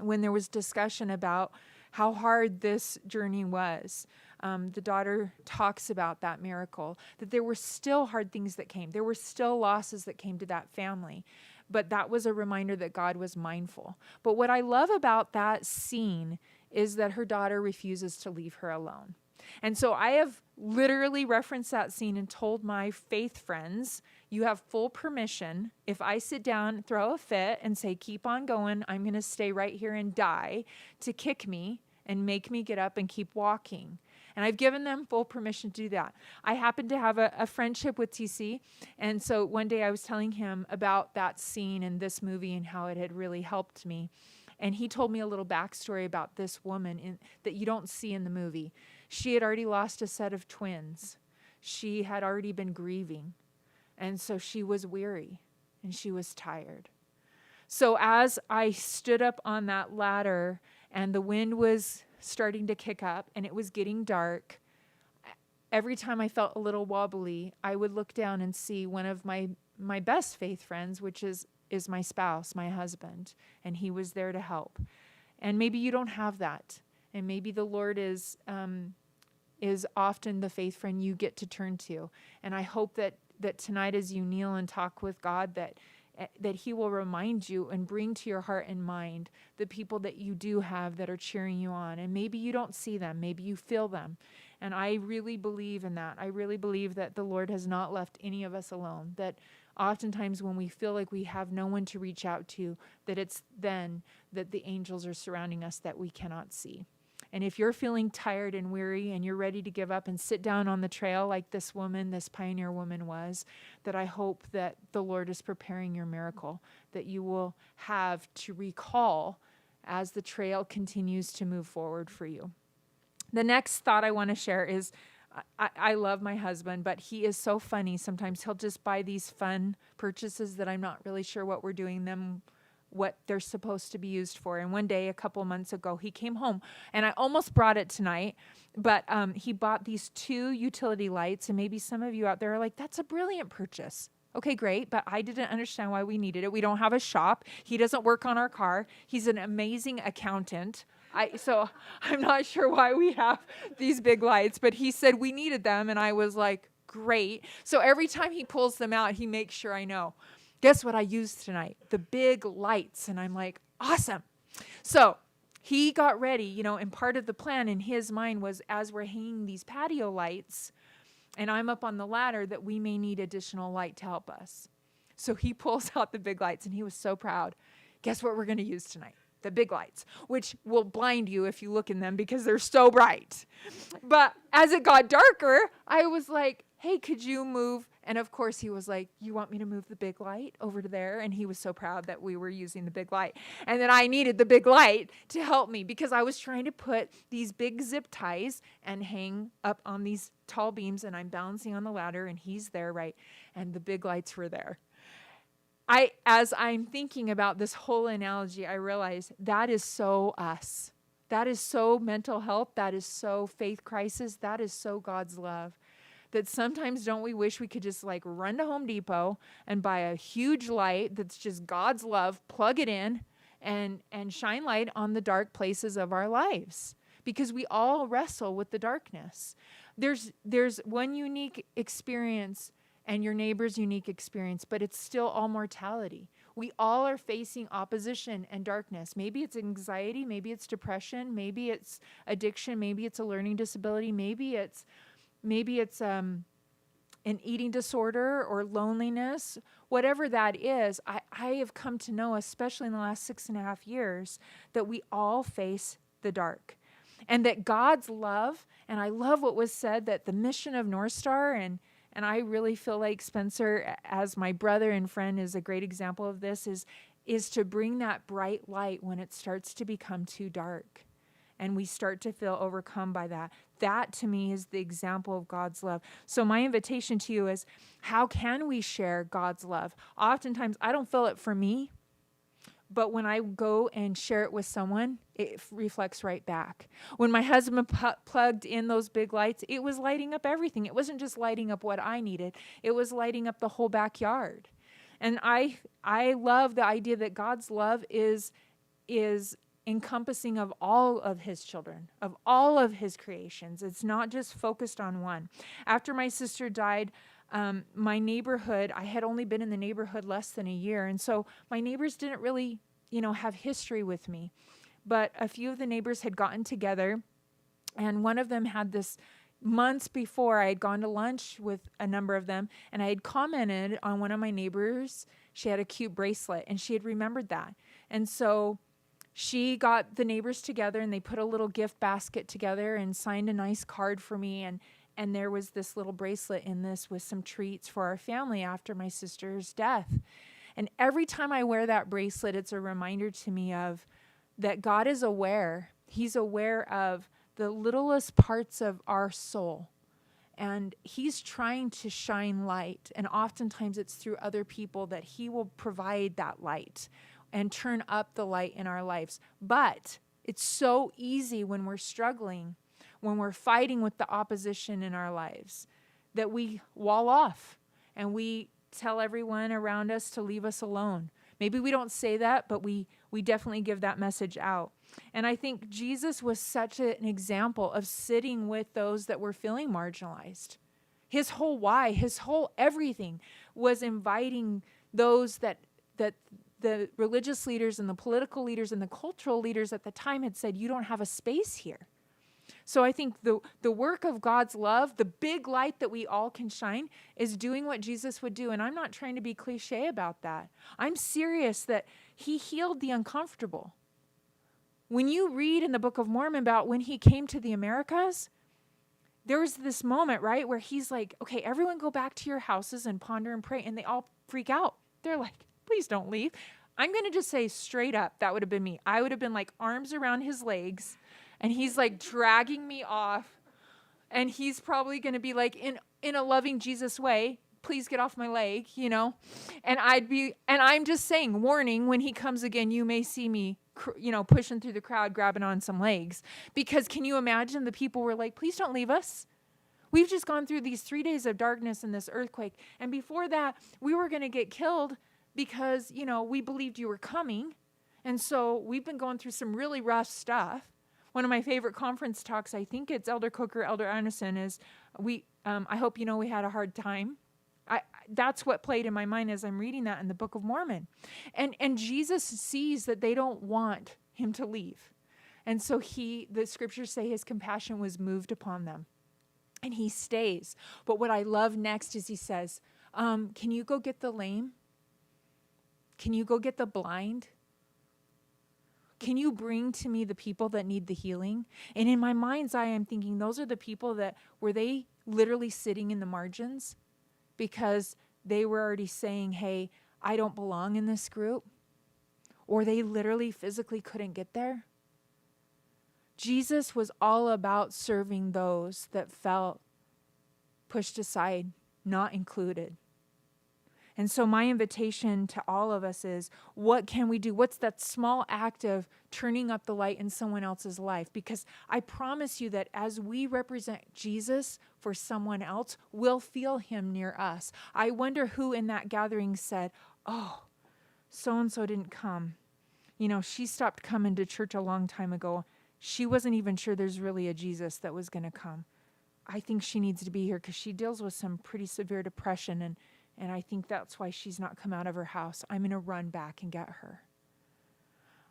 [SPEAKER 4] when there was discussion about how hard this journey was, the daughter talks about that miracle, that there were still hard things that came. There were still losses that came to that family. But that was a reminder that God was mindful. But what I love about that scene is that her daughter refuses to leave her alone. And so I have literally referenced that scene and told my faith friends, you have full permission. If I sit down, throw a fit, and say, keep on going, I'm going to stay right here and die, to kick me and make me get up and keep walking. And I've given them full permission to do that. I happen to have a friendship with TC. And so one day I was telling him about that scene in this movie and how it had really helped me. And he told me a little backstory about this woman that you don't see in the movie. She had already lost a set of twins. She had already been grieving. And so she was weary and she was tired. So as I stood up on that ladder and the wind was starting to kick up and it was getting dark, every time I felt a little wobbly, I would look down and see one of my best faith friends, which is is my spouse, my husband, and he was there to help. And maybe you don't have that. And maybe the Lord is often the faith friend you get to turn to. And I hope that tonight as you kneel and talk with God, that he will remind you and bring to your heart and mind the people that you do have that are cheering you on. And maybe you don't see them. Maybe you feel them. And I really believe in that. I really believe that the Lord has not left any of us alone. That oftentimes when we feel like we have no one to reach out to, that it's then that the angels are surrounding us that we cannot see. And if you're feeling tired and weary and you're ready to give up and sit down on the trail like this woman, this pioneer woman was, that I hope that the Lord is preparing your miracle, that you will have to recall as the trail continues to move forward for you. The next thought I want to share is, I love my husband, but he is so funny. Sometimes he'll just buy these fun purchases that I'm not really sure what we're doing them, what they're supposed to be used for. And one day, a couple months ago, he came home, and I almost brought it tonight, but he bought these 2 utility lights, and maybe some of you out there are like, that's a brilliant purchase. Okay, great, but I didn't understand why we needed it. We don't have a shop. He doesn't work on our car. He's an amazing accountant. So I'm not sure why we have these big lights, but he said we needed them, and I was like, great. So every time he pulls them out, he makes sure I know. Guess what I used tonight? The big lights. And I'm like, awesome. So he got ready, and part of the plan in his mind was, as we're hanging these patio lights and I'm up on the ladder, that we may need additional light to help us. So he pulls out the big lights, and he was so proud. Guess what we're going to use tonight? The big lights, which will blind you if you look in them because they're so bright. But as it got darker, I was like, hey, could you move? And of course he was like, you want me to move the big light over to there? And he was so proud that we were using the big light. And then I needed the big light to help me because I was trying to put these big zip ties and hang up on these tall beams, and I'm balancing on the ladder, and he's there, right? And the big lights were there. As I'm thinking about this whole analogy, I realize that is so us. That is so mental health. That is so faith crisis. That is so God's love. That sometimes don't we wish we could just like run to Home Depot and buy a huge light that's just God's love, plug it in, and shine light on the dark places of our lives. Because we all wrestle with the darkness. There's one unique experience and your neighbor's unique experience, but it's still all mortality. We all are facing opposition and darkness. Maybe it's anxiety, maybe it's depression, maybe it's addiction, maybe it's a learning disability, maybe it's an eating disorder or loneliness. Whatever that is, I have come to know, especially in the last 6.5 years, that we all face the dark. And that God's love, and I love what was said, that the mission of North Star, and I really feel like Spencer, as my brother and friend, is a great example of this, is to bring that bright light when it starts to become too dark. And we start to feel overcome by that. That, to me, is the example of God's love. So my invitation to you is, how can we share God's love? Oftentimes, I don't feel it for me, but when I go and share it with someone, it reflects right back. When my husband plugged in those big lights, it was lighting up everything. It wasn't just lighting up what I needed. It was lighting up the whole backyard. And I love the idea that God's love is encompassing of all of His children, of all of His creations. It's not just focused on one. After my sister died, my neighborhood, I had only been in the neighborhood less than a year. And so my neighbors didn't really, have history with me. But a few of the neighbors had gotten together, and one of them had this. Months before, I had gone to lunch with a number of them, and I had commented on one of my neighbors. She had a cute bracelet, and she had remembered that. And so she got the neighbors together, and they put a little gift basket together and signed a nice card for me. And there was this little bracelet in this with some treats for our family after my sister's death. And every time I wear that bracelet, it's a reminder to me of that God is aware. He's aware of the littlest parts of our soul. And He's trying to shine light. And oftentimes it's through other people that He will provide that light and turn up the light in our lives. But it's so easy when we're struggling, when we're fighting with the opposition in our lives, that we wall off and we tell everyone around us to leave us alone Maybe we don't say that, but we definitely give that message out. And I think Jesus was such an example of sitting with those that were feeling marginalized. His whole why, his whole everything was inviting those that the religious leaders and the political leaders and the cultural leaders at the time had said, you don't have a space here. So I think the work of God's love, the big light that we all can shine, is doing what Jesus would do. And I'm not trying to be cliche about that. I'm serious that he healed the uncomfortable. When you read in the Book of Mormon about when he came to the Americas, there was this moment, right, where he's like, okay, everyone go back to your houses and ponder and pray. And they all freak out. They're like, please don't leave. I'm going to just say straight up, that would have been me. I would have been like arms around his legs, and he's like dragging me off. And he's probably going to be like, in a loving Jesus way, please get off my leg, And I'm just saying, warning, when he comes again, you may see me, pushing through the crowd, grabbing on some legs. Because can you imagine the people were like, please don't leave us. We've just gone through these 3 days of darkness and this earthquake. And before that, we were going to get killed because, we believed you were coming. And so we've been going through some really rough stuff. One of my favorite conference talks, I think it's Elder Coker, Elder Anderson, is I hope you know we had a hard time. That's what played in my mind as I'm reading that in the Book of Mormon. And Jesus sees that they don't want him to leave. And so the scriptures say his compassion was moved upon them. And he stays. But what I love next is he says, can you go get the lame? Can you go get the blind? Can you bring to me the people that need the healing? And in my mind's eye, I'm thinking those are the people that, were they literally sitting in the margins? Because they were already saying, hey, I don't belong in this group. Or they literally physically couldn't get there. Jesus was all about serving those that felt pushed aside, not included. And so my invitation to all of us is, what can we do? What's that small act of turning up the light in someone else's life? Because I promise you that as we represent Jesus for someone else, we'll feel him near us. I wonder who in that gathering said, oh, so-and-so didn't come. She stopped coming to church a long time ago. She wasn't even sure there's really a Jesus that was going to come. I think she needs to be here because she deals with some pretty severe depression, and I think that's why she's not come out of her house. I'm going to run back and get her.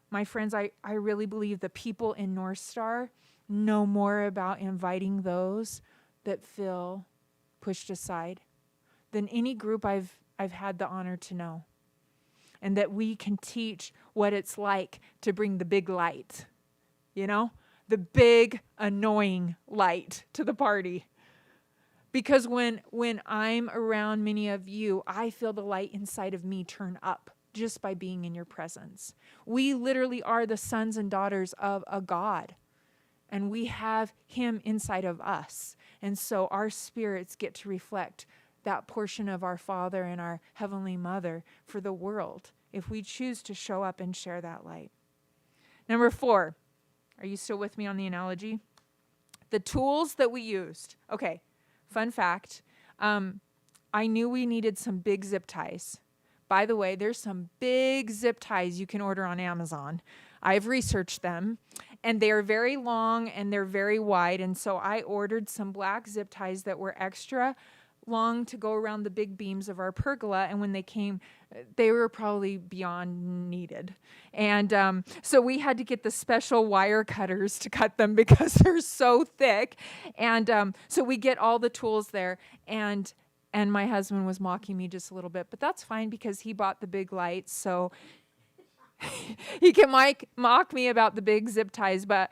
[SPEAKER 4] My friends, I really believe the people in North Star know more about inviting those that feel pushed aside than any group I've had the honor to know. And that we can teach what it's like to bring the big light, the big annoying light to the party. Because when I'm around many of you, I feel the light inside of me turn up just by being in your presence. We literally are the sons and daughters of a God, and we have him inside of us. And so our spirits get to reflect that portion of our Father and our Heavenly Mother for the world if we choose to show up and share that light. Number 4, are you still with me on the analogy? The tools that we used. Okay. Fun fact, I knew we needed some big zip ties. By the way, there's some big zip ties you can order on Amazon. I've researched them, and they are very long and they're very wide, and so I ordered some black zip ties that were extra long to go around the big beams of our pergola, and when they came, they were probably beyond needed. And so we had to get the special wire cutters to cut them because they're so thick. And so we get all the tools there, and my husband was mocking me just a little bit, but that's fine because he bought the big lights, so he can mock me about the big zip ties, but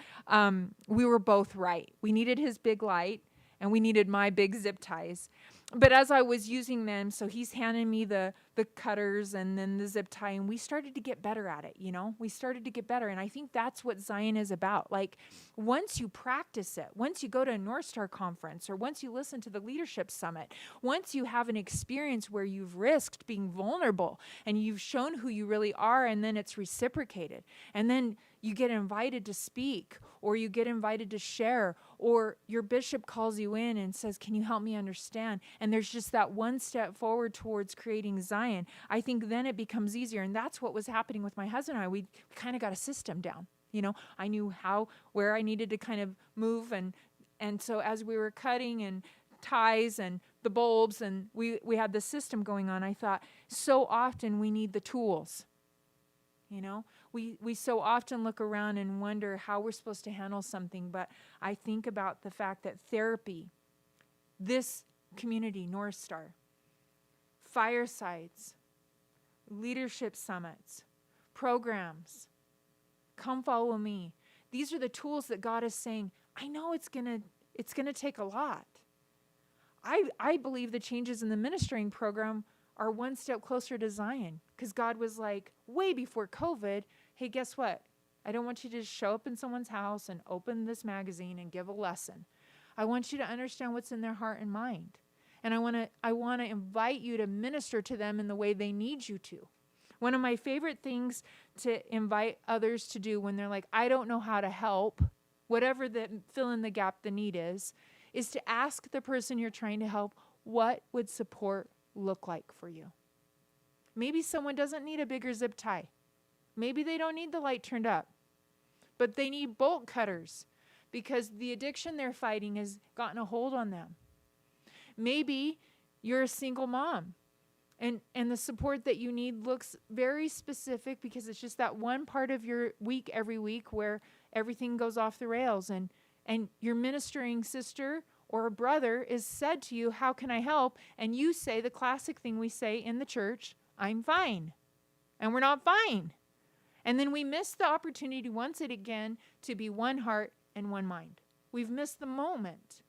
[SPEAKER 4] we were both right. We needed his big light, and we needed my big zip ties. But as I was using them, so he's handing me the cutters and then the zip tie, and we started to get better at it, We started to get better, and I think that's what Zion is about. Like, once you practice it, once you go to a North Star conference, or once you listen to the Leadership Summit, once you have an experience where you've risked being vulnerable, and you've shown who you really are, and then it's reciprocated, and then you get invited to speak, or you get invited to share, or your bishop calls you in and says, can you help me understand? And there's just that one step forward towards creating Zion. I think then it becomes easier. And that's what was happening with my husband and I. We kind of got a system down. I knew where I needed to kind of move. And so as we were cutting and ties and the bulbs and we had the system going on, I thought, so often we need the tools. We so often look around and wonder how we're supposed to handle something, but I think about the fact that therapy, this community, North Star, firesides, leadership summits, programs, come follow me. These are the tools that God is saying, I know it's gonna take a lot. I believe the changes in the ministering program are one step closer to Zion, because God was like, way before COVID, hey, guess what? I don't want you to just show up in someone's house and open this magazine and give a lesson. I want you to understand what's in their heart and mind. And I want to invite you to minister to them in the way they need you to. One of my favorite things to invite others to do when they're like, I don't know how to help, whatever the fill in the gap the need is to ask the person you're trying to help, what would support look like for you? Maybe someone doesn't need a bigger zip tie. Maybe they don't need the light turned up, but they need bolt cutters because the addiction they're fighting has gotten a hold on them. Maybe you're a single mom and the support that you need looks very specific because it's just that one part of your week every week where everything goes off the rails and your ministering sister or a brother is said to you, how can I help? And you say the classic thing we say in the church, I'm fine. And we're not fine. And then we miss the opportunity once and again to be one heart and one mind. We've missed the moment.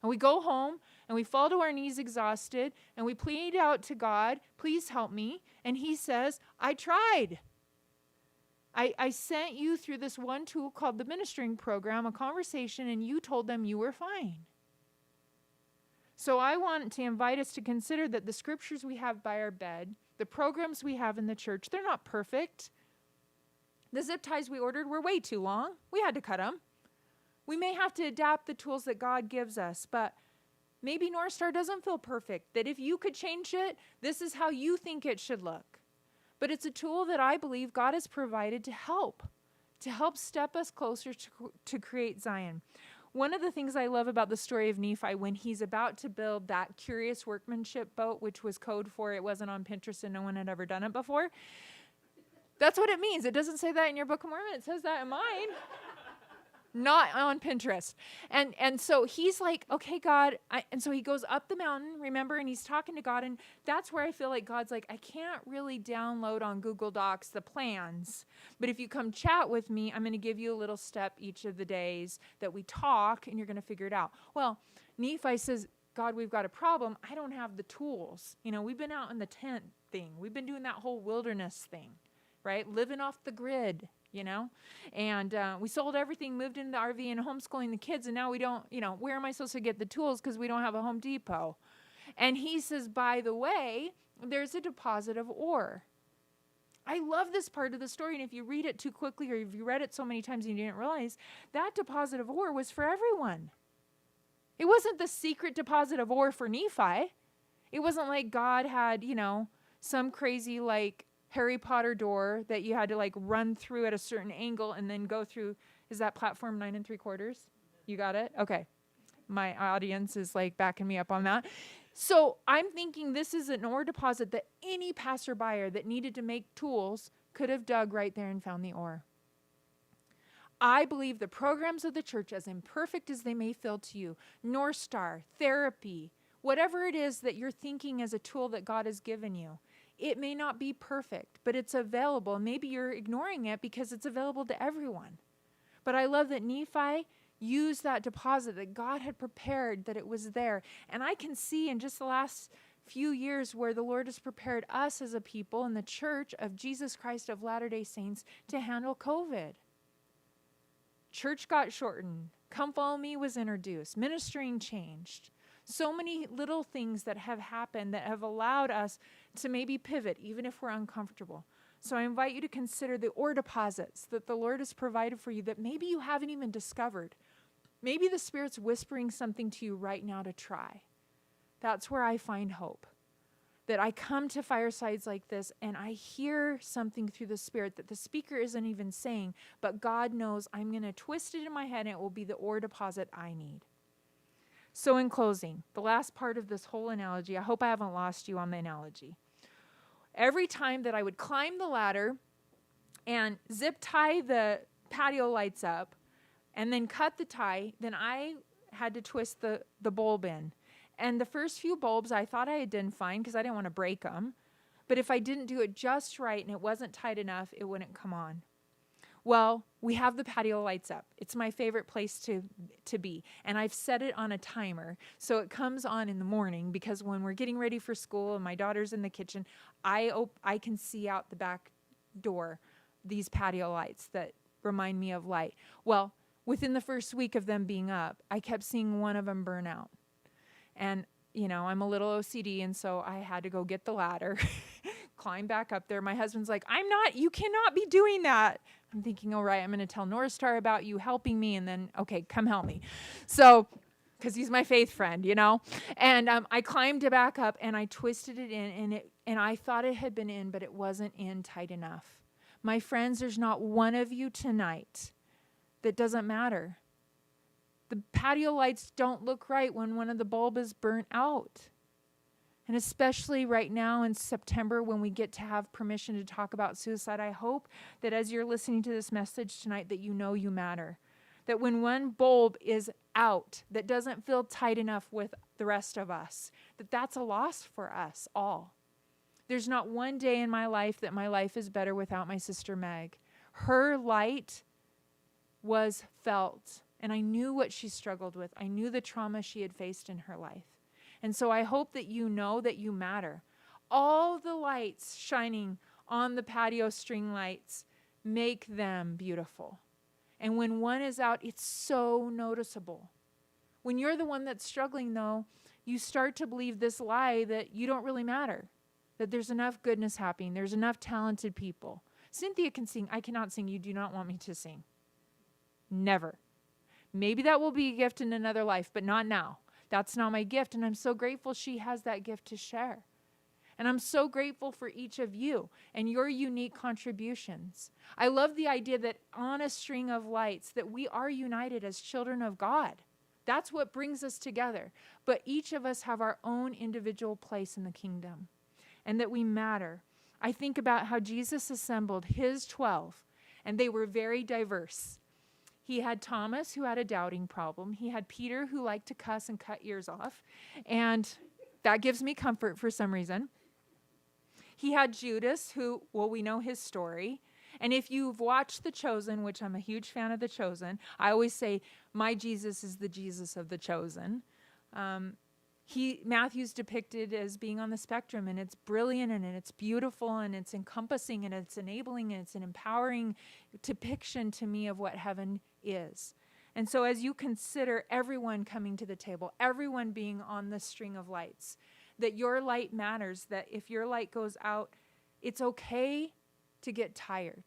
[SPEAKER 4] And we go home and we fall to our knees exhausted and we plead out to God, please help me. And he says, I tried. I sent you through this one tool called the ministering program, a conversation, and you told them you were fine. So I want to invite us to consider that the scriptures we have by our bed, the programs we have in the church, they're not perfect. The zip ties we ordered were way too long. We had to cut them. We may have to adapt the tools that God gives us, but maybe North Star doesn't feel perfect, that if you could change it, this is how you think it should look. But it's a tool that I believe God has provided to help step us closer to create Zion. One of the things I love about the story of Nephi, when he's about to build that curious workmanship boat, which was code for it wasn't on Pinterest and no one had ever done it before. That's what it means. It doesn't say that in your Book of Mormon. It says that in mine. Not on Pinterest. And so he's like, okay, God. And so he goes up the mountain, remember, and he's talking to God. And that's where I feel like God's like, I can't really download on Google Docs the plans. But if you come chat with me, I'm going to give you a little step each of the days that we talk, and you're going to figure it out. Well, Nephi says, God, we've got a problem. I don't have the tools. We've been out in the tent thing. We've been doing that whole wilderness thing, right? Living off the grid. And we sold everything, moved into the RV and homeschooling the kids. And now we don't, where am I supposed to get the tools? Because we don't have a Home Depot. And he says, by the way, there's a deposit of ore. I love this part of the story. And if you read it too quickly or if you read it so many times and you didn't realize, that deposit of ore was for everyone. It wasn't the secret deposit of ore for Nephi. It wasn't like God had, some crazy Harry Potter door that you had to run through at a certain angle and then go through. Is that platform 9 3/4? You got it? Okay. My audience is backing me up on that. So I'm thinking this is an ore deposit that any passerby that needed to make tools could have dug right there and found the ore. I believe the programs of the church, as imperfect as they may feel to you, North Star, therapy, whatever it is that you're thinking as a tool that God has given you, it may not be perfect, but it's available. Maybe you're ignoring it because it's available to everyone. But I love that Nephi used that deposit that God had prepared, that it was there. And I can see in just the last few years where the Lord has prepared us as a people in the church of Jesus Christ of Latter-day Saints to handle COVID. Church got shortened. Come Follow Me was introduced. Ministering changed. So many little things that have happened that have allowed us to maybe pivot, even if we're uncomfortable. So I invite you to consider the ore deposits that the Lord has provided for you that maybe you haven't even discovered. Maybe the Spirit's whispering something to you right now to try. That's where I find hope. That I come to firesides like this and I hear something through the Spirit that the speaker isn't even saying, but God knows I'm going to twist it in my head and it will be the ore deposit I need. So in closing, the last part of this whole analogy, I hope I haven't lost you on the analogy. Every time that I would climb the ladder and zip tie the patio lights up and then cut the tie, then I had to twist the bulb in. And the first few bulbs I thought I had done fine because I didn't want to break them. But if I didn't do it just right and it wasn't tight enough, it wouldn't come on. Well, we have the patio lights up. It's my favorite place to be. And I've set it on a timer. So it comes on in the morning because when we're getting ready for school and my daughter's in the kitchen, I can see out the back door these patio lights that remind me of light. Well, within the first week of them being up, I kept seeing one of them burn out. And, you know, I'm a little OCD, and so I had to go get the ladder, climb back up there. My husband's like, you cannot be doing that. I'm thinking, all right, I'm going to tell North Star about you helping me, and then, okay, come help me. So, because he's my faith friend, you know. And I climbed back up, and I twisted it in, and I thought it had been in, but it wasn't in tight enough. My friends, there's not one of you tonight that doesn't matter. The patio lights don't look right when one of the bulb is burnt out. And especially right now in September when we get to have permission to talk about suicide, I hope that as you're listening to this message tonight that you know you matter. That when one bulb is out that doesn't feel tight enough with the rest of us, that's a loss for us all. There's not one day in my life that my life is better without my sister Meg. Her light was felt. And I knew what she struggled with. I knew the trauma she had faced in her life. And so I hope that you know that you matter. All the lights shining on the patio string lights make them beautiful. And when one is out, it's so noticeable. When you're the one that's struggling, though, you start to believe this lie that you don't really matter, that there's enough goodness happening, there's enough talented people. Cynthia can sing. I cannot sing. You do not want me to sing. Never. Maybe that will be a gift in another life, but not now. That's not my gift, and I'm so grateful she has that gift to share. And I'm so grateful for each of you and your unique contributions. I love the idea that on a string of lights, that we are united as children of God. That's what brings us together. But each of us have our own individual place in the kingdom, and that we matter. I think about how Jesus assembled his 12, and they were very diverse. He had Thomas, who had a doubting problem. He had Peter, who liked to cuss and cut ears off. And that gives me comfort for some reason. He had Judas, who, well, we know his story. And if you've watched The Chosen, which I'm a huge fan of The Chosen, I always say, my Jesus is the Jesus of The Chosen. Matthew's depicted as being on the spectrum, and it's brilliant, and it's beautiful, and it's encompassing, and it's enabling, and it's an empowering depiction to me of what heaven is. And so as you consider everyone coming to the table, everyone being on the string of lights, that your light matters, that if your light goes out, it's okay to get tired.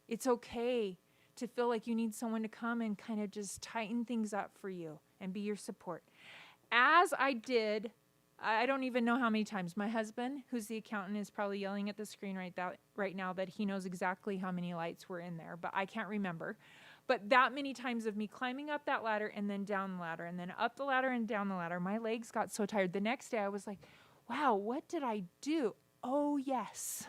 [SPEAKER 4] It's okay to feel like you need someone to come and kind of just tighten things up for you and be your support. As I did, I don't even know how many times, my husband, who's the accountant, is probably yelling at the screen right now that he knows exactly how many lights were in there, but I can't remember. But that many times of me climbing up that ladder and then down the ladder and then up the ladder and down the ladder, my legs got so tired. The next day I was like, wow, what did I do? Oh, yes.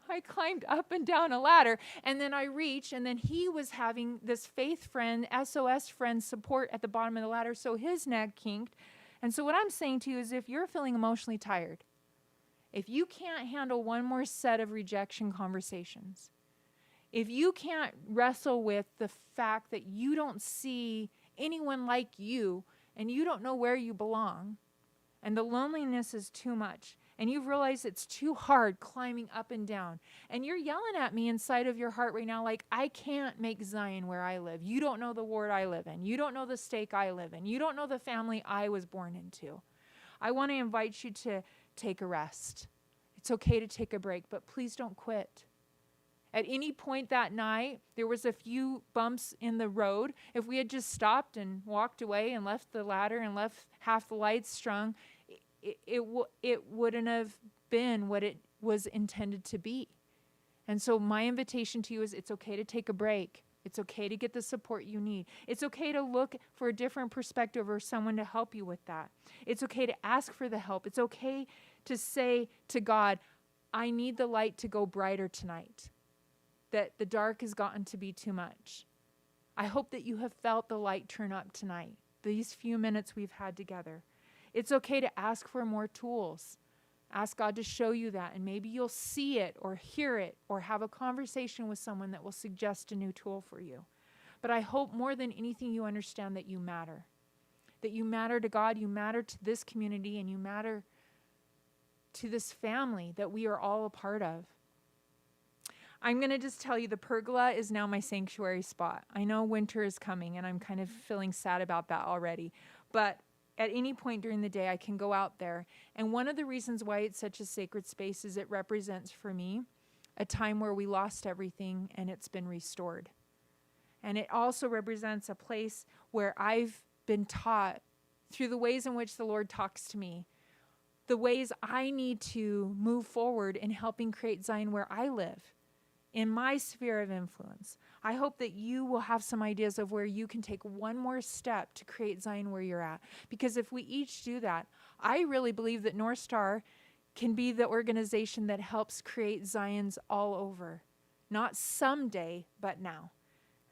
[SPEAKER 4] I climbed up and down a ladder, and then I reached, and then he was having this faith friend, SOS friend support at the bottom of the ladder, so his neck kinked. And so what I'm saying to you is if you're feeling emotionally tired, if you can't handle one more set of rejection conversations, if you can't wrestle with the fact that you don't see anyone like you and you don't know where you belong, and the loneliness is too much, and you've realized it's too hard climbing up and down, and you're yelling at me inside of your heart right now like, I can't make Zion where I live. You don't know the ward I live in. You don't know the stake I live in. You don't know the family I was born into. I want to invite you to take a rest. It's okay to take a break, but please don't quit. At any point that night, there was a few bumps in the road. If we had just stopped and walked away and left the ladder and left half the lights strung, it wouldn't have been what it was intended to be. And so my invitation to you is it's okay to take a break. It's okay to get the support you need. It's okay to look for a different perspective or someone to help you with that. It's okay to ask for the help. It's okay to say to God, I need the light to go brighter tonight, that the dark has gotten to be too much. I hope that you have felt the light turn up tonight, these few minutes we've had together. It's okay to ask for more tools. Ask God to show you that, and maybe you'll see it or hear it or have a conversation with someone that will suggest a new tool for you. But I hope more than anything you understand that you matter. That you matter to God, you matter to this community, and you matter to this family that we are all a part of. I'm going to just tell you the pergola is now my sanctuary spot. I know winter is coming, and I'm kind of feeling sad about that already. But at any point during the day, I can go out there. And one of the reasons why it's such a sacred space is it represents for me a time where we lost everything and it's been restored. And it also represents a place where I've been taught through the ways in which the Lord talks to me, the ways I need to move forward in helping create Zion where I live, in my sphere of influence. I hope that you will have some ideas of where you can take one more step to create Zion where you're at. Because if we each do that, I really believe that North Star can be the organization that helps create Zions all over. Not someday, but now.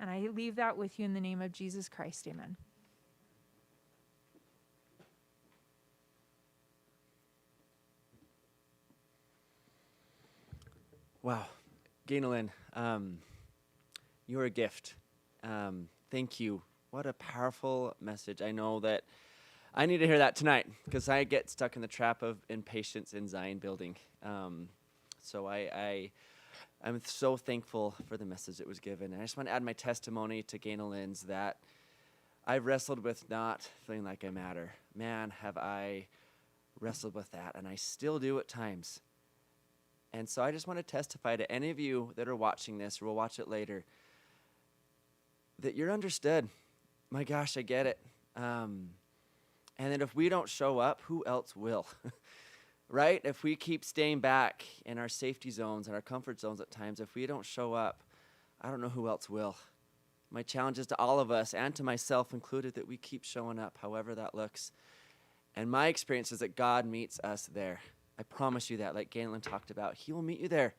[SPEAKER 4] And I leave that with you in the name of Jesus Christ. Amen.
[SPEAKER 1] Wow. Ganel-Lyn, you're a gift. Thank you. What a powerful message. I know that I need to hear that tonight because I get stuck in the trap of impatience in Zion building. So I'm so thankful for the message that was given. And I just want to add my testimony to Ganel-Lyn's that I've wrestled with not feeling like I matter. Man, have I wrestled with that, and I still do at times. And so I just want to testify to any of you that are watching this or will watch it later that you're understood. My gosh, I get it. And that if we don't show up, who else will? Right? If we keep staying back in our safety zones and our comfort zones at times, if we don't show up, I don't know who else will. My challenge is to all of us and to myself included that we keep showing up, however that looks. And my experience is that God meets us there. I promise you that, like Ganel-Lyn talked about. He will meet you there.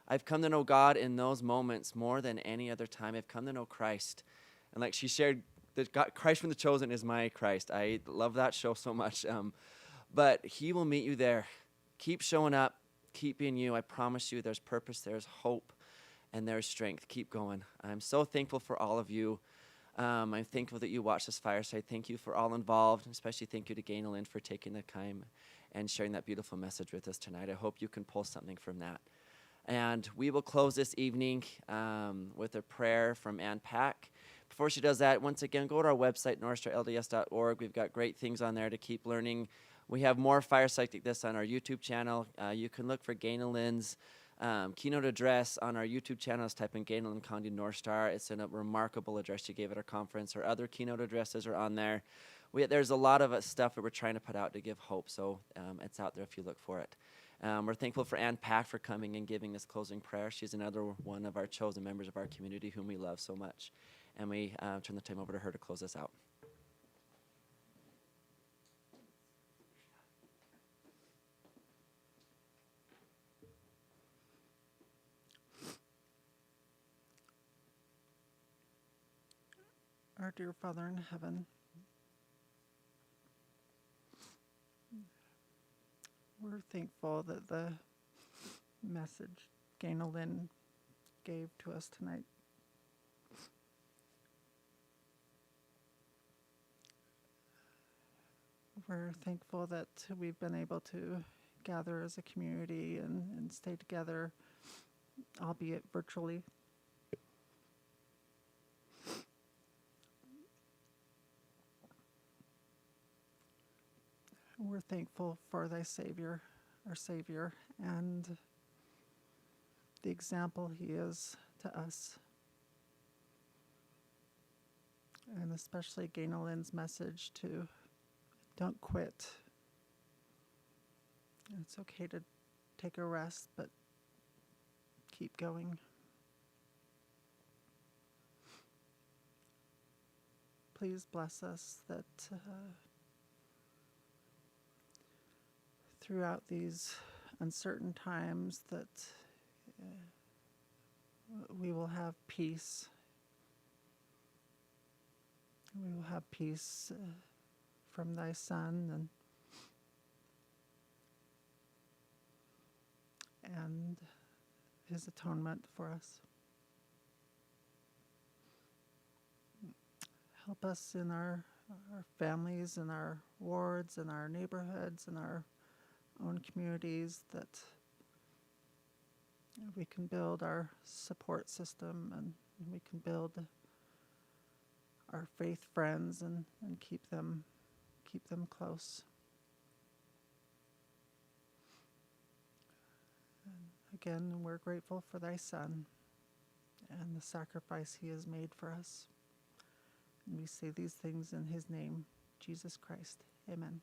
[SPEAKER 1] I've come to know God in those moments more than any other time. I've come to know Christ. And like she shared, Christ from the Chosen is my Christ. I love that show so much. But he will meet you there. Keep showing up. Keep being you. I promise you there's purpose, there's hope, and there's strength. Keep going. I'm so thankful for all of you. I'm thankful that you watched this fireside. Thank you for all involved, especially thank you to Ganel-Lyn for taking the time and sharing that beautiful message with us tonight. I hope you can pull something from that. And we will close this evening with a prayer from Ann Pack. Before she does that, once again, go to our website, northstarlds.org. We've got great things on there to keep learning. We have more firesides like this on our YouTube channel. You can look for Ganel-Lyn's keynote address on our YouTube channel. Just type in Ganel-Lyn Condie North Star. It's a remarkable address she gave at our conference. Her other keynote addresses are on there. There's a lot of stuff that we're trying to put out to give hope, so it's out there if you look for it. We're thankful for Ann Pack for coming and giving this closing prayer. She's another one of our chosen members of our community whom we love so much. And we turn the time over to her to close us out.
[SPEAKER 5] Our dear Father in heaven, we're thankful that the message Ganel-Lyn gave to us tonight we're thankful that we've been able to gather as a community and stay together, albeit virtually. We're thankful for thy Savior, our Savior, and the example he is to us. And especially Ganel-Lyn's message to don't quit. It's okay to take a rest, but keep going. Please bless us that throughout these uncertain times that we will have peace. We will have peace from thy Son and his atonement for us. Help us in our families, in our wards, in our neighborhoods, in our own communities, that we can build our support system and we can build our faith friends and keep them close. And again, we're grateful for thy Son and the sacrifice he has made for us. And we say these things in his name, Jesus Christ. Amen.